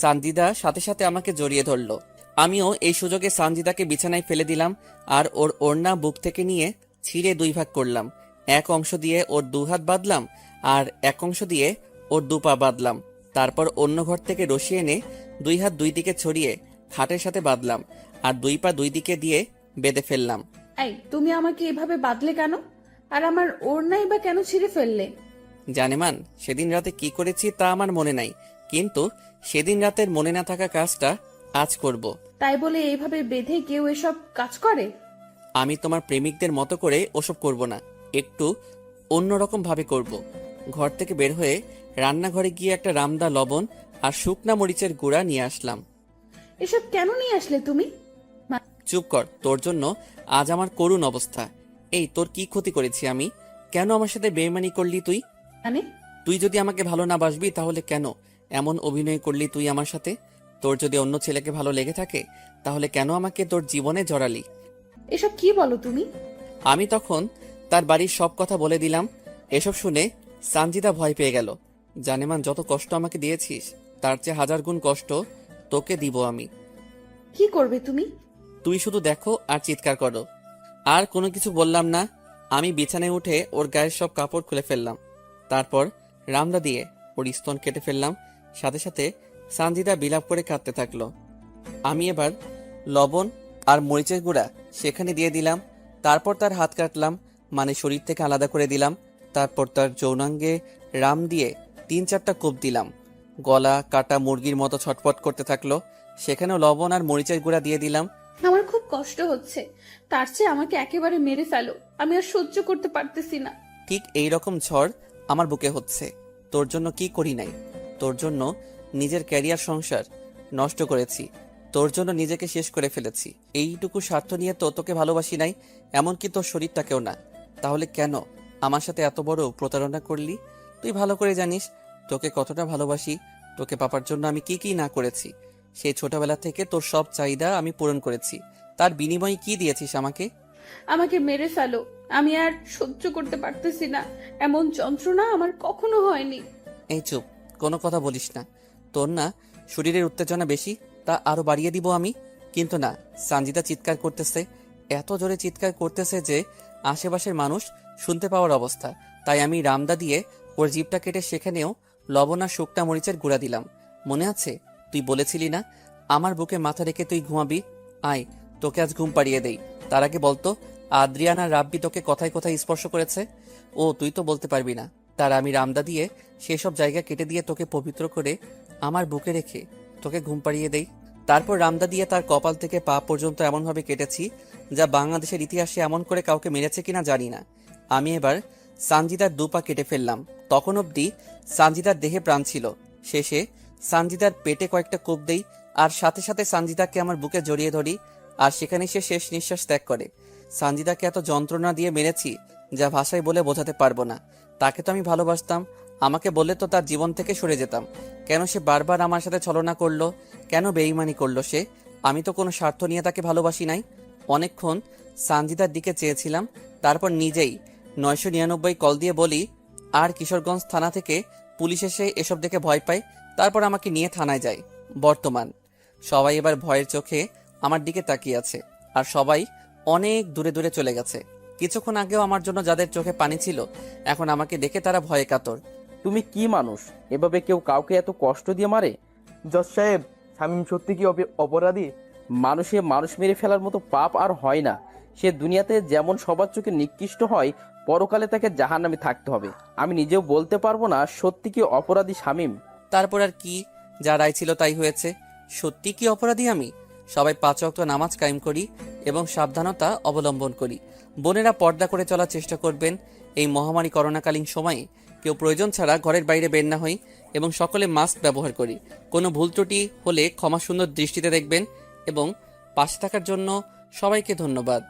সানজিদা সাথে সাথে আমাকে জড়িয়ে ধরলো। আমিও এই সুযোগে সানজিদাকে বিছানায় ফেলে দিলাম আর ওর ওড়না বুক থেকে নিয়ে ছিঁড়ে দুই ভাগ করলাম। এক অংশ দিয়ে ওর দু হাত বাঁধলাম আর এক অংশ দিয়ে ওর দু পা বাঁধলাম। তারপর অন্য ঘর থেকে রশি এনে দুই হাত দুই দিকে ছড়িয়ে খাটের সাথে বাঁধলাম আর দুই পা দুই দিকে দিয়ে বেঁধে ফেললাম। এই তুমি আমাকে এভাবে বাঁধলে কেন? আর আমার ওড়নাই বা কেন ছিঁড়ে ফেললে? জানেমান সেদিন রাতে কি করেছি তা আমার মনে নাই, কিন্তু সেদিন রাতের মনে না থাকা কাজটা আজ করব। তাই বলে এইভাবে বেঁধে কেউ এসব কাজ করে? আমি তোমার প্রেমিকদের মতো করে ওসব করব না, একটু অন্যরকম ভাবে করব। ঘর থেকে বের হয়ে রান্নাঘরে গিয়ে একটা রামদা লবণ আর শুকনা মরিচের গুঁড়া নিয়ে আসলাম। এসব কেন নিয়ে আসলে তুমি? চুপ কর, তোর জন্য আজ আমার করুণ অবস্থা। এই তোর কি ক্ষতি করেছি আমি? কেন আমার সাথে বেইমানি করলি তুই? মানে? তুই যদি আমাকে ভালো না বাসবি তাহলে কেন এমন অভিনয় করলি তুই আমার সাথে? তোর যদি অন্য ছেলেকে ভালো লেগে থাকে তাহলে কেন আমাকে তোর জীবনে জড়ালি? এসব কি বলো তুমি? আমি তখন তার বাড়ির সব কথা বলে দিলাম। এসব শুনে সানজিদা ভয় পেয়ে গেল। জানেমান যত কষ্ট আমাকে দিয়েছিস তার চেয়ে হাজার গুণ কষ্ট তোকে দিব আমি। কি করবে তুমি? তুই শুধু দেখো আর চিৎকার করো। আর কোনো কিছু বললাম না। আমি বিছানায় উঠে ওর গায়ের সব কাপড় খুলে ফেললাম। তারপর রামদা দিয়ে ওর স্তন কেটে ফেললাম। সাথে সাথে সানজিদা বিলাপ করে কাঁদতে থাকলো। আমি এবার লবণ আর মরিচের গুঁড়া সেখানে দিয়ে দিলাম। তারপর তার হাত কাটলাম, মানে শরীর থেকে আলাদা করে দিলাম। তারপর তার যৌনাঙ্গে রাম দিয়ে 3-4টা কোপ দিলাম। গলা কাটা মুরগির মতো ছটফট করতে থাকলো। সেখানেও লবণ আর মরিচের গুঁড়া দিয়ে দিলাম। আমার খুব কষ্ট হচ্ছে, তার চেয়ে আমাকে একেবারে মেরে ফেলো, আমি আর সহ্য করতে পারতেছি না। ঠিক এই রকম ঝড় আমার বুকে হচ্ছে। তোর জন্য কি করি নাই? তোর জন্য নিজের ক্যারিয়ার, সংসার নষ্ট করেছি। তোর জন্য নিজেকে শেষ করে ফেলেছি। এইটুকু স্বার্থ নিয়ে তো তোকে ভালোবাসি নাই, এমনকি তোর শরীরটাকেও না। তাহলে কেন আমার সাথে এত বড় প্রতারণা করলি? তুই ভালো করে জানিস তোকে কতটা ভালোবাসি। তোকে পাবার জন্য আমি কি কি না করেছি। সেই ছোটবেলা থেকে তোর সব চাহিদা আমি পূরণ করেছি। তার বিনিময়ে কি দিয়েছিস আমাকে? আমাকে মেরে ফেলো, আমি আর সহ্য করতে পারতেছি না। এমন যন্ত্রণা আমার কখনো হয়নি। এই চুপ, কোনো কথা বলিস না। তোর না শরীরের উত্তেজনা বেশি, তা আরো বাড়িয়ে দিব আমি। কিন্তু না, সানজিদা চিৎকার করতেছে, এত জোরে চিৎকার করতেছে যে আশেপাশের মানুষ শুনতে পাওয়ার অবস্থা। তাই আমি রামদা দিয়ে ওর জিভটা কেটে সেখানেও লবণ আর শুকনা মরিচের গুঁড়া দিলাম। মনে আছে তুই বলেছিলি না আমার বুকে মাথা রেখে তুই ঘুমাবি? আয়, তোকে আজ ঘুম পাড়িয়ে দেই। তার আগে বলতো, আদ্রিয়ান আর রাব্বি তোকে কোথায় কোথায় স্পর্শ করেছে? ও তুই তো বলতে পারবি না। তার আমি রামদা দিয়ে সেসব জায়গা কেটে দিয়ে তোকে পবিত্র করে আমার বুকে রেখে তোকে ঘুম পাড়িয়ে দেই। তারপর রামদা দিয়ে তার কপাল থেকে পা পর্যন্ত এমনভাবে কেটেছি যা বাংলাদেশের ইতিহাসে এমন করে কাউকে মেরেছে কিনা জানি না। আমি এবার সানজিদার দুপা কেটে ফেললাম। তখন অবধি সানজিদার দেহে প্রাণ ছিল। শেষে সানজিদার পেটে কয়েকটা কোপ দেই, আর সাথে সাথে সানজিদাকে আমার বুকে জড়িয়ে ধরি, আর সেখানে সে শেষ নিঃশ্বাস ত্যাগ করে। সানজিদাকে এত যন্ত্রণা দিয়ে মেরেছি যা ভাষায় বলে বোঝাতে পারবো না। তাকে তো আমি ভালোবাসতাম, আমাকে বললে তো তার জীবন থেকে সরে যেতাম। কেন সে বারবার আমার সাথে ছলনা করলো? কেন বেইমানি করলো সে? আমি তো কোনো স্বার্থ নিয়ে তাকে ভালোবাসি নাই। অনেকক্ষণ সানজিদার দিকে চেয়েছিলাম, তারপর নিজেই 999 কল দিয়ে বলি, আর কিশোরগঞ্জ থানা থেকে পুলিশ এসে এসব দেখে ভয় পায়, তারপর আমাকে নিয়ে থানায় যায়। বর্তমান সবাই এবার ভয়ের চোখে আমার দিকে তাকিয়ে আছে, আর সবাই অনেক দূরে দূরে চলে গেছে। কিছুক্ষণ আগেও আমার জন্য যাদের চোখে পানি ছিল, এখন আমাকে দেখে তারা ভয়ে কাতর। তুমি কি মানুষ, এভাবে কেউ কাউকে এত কষ্ট দিয়ে মারে? জজ সাহেব, শামীম সত্যি কি অপরাধী? মানুষে মানুষ মেরে ফেলার মতো পাপ আর হয় না। সে দুনিয়াতে যেমন সবার চোখে নিকৃষ্ট হয়, পরকালে তাকে জাহান্নামে থাকতে হবে। আমি নিজেও বলতে পারবো না সত্যি কি অপরাধী শামীম। তারপর আর কি, যা রায় ছিল তাই হয়েছে। সত্যি কি অপরাধী আমি? সবাই 5 ওয়াক্ত নামাজ কায়েম করি এবং সাবধানতা অবলম্বন করি। বোনেরা পর্দা করে চলার চেষ্টা করবেন। এই মহামারী করোনাকালীন সময়ে কেউ প্রয়োজন ছাড়া ঘরের বাইরে বের না হই, এবং সকলে মাস্ক ব্যবহার করি। কোনো ভুল ত্রুটি হলে ক্ষমা সুন্দর দৃষ্টিতে দেখবেন, এবং পাশে থাকার জন্য সবাইকে ধন্যবাদ।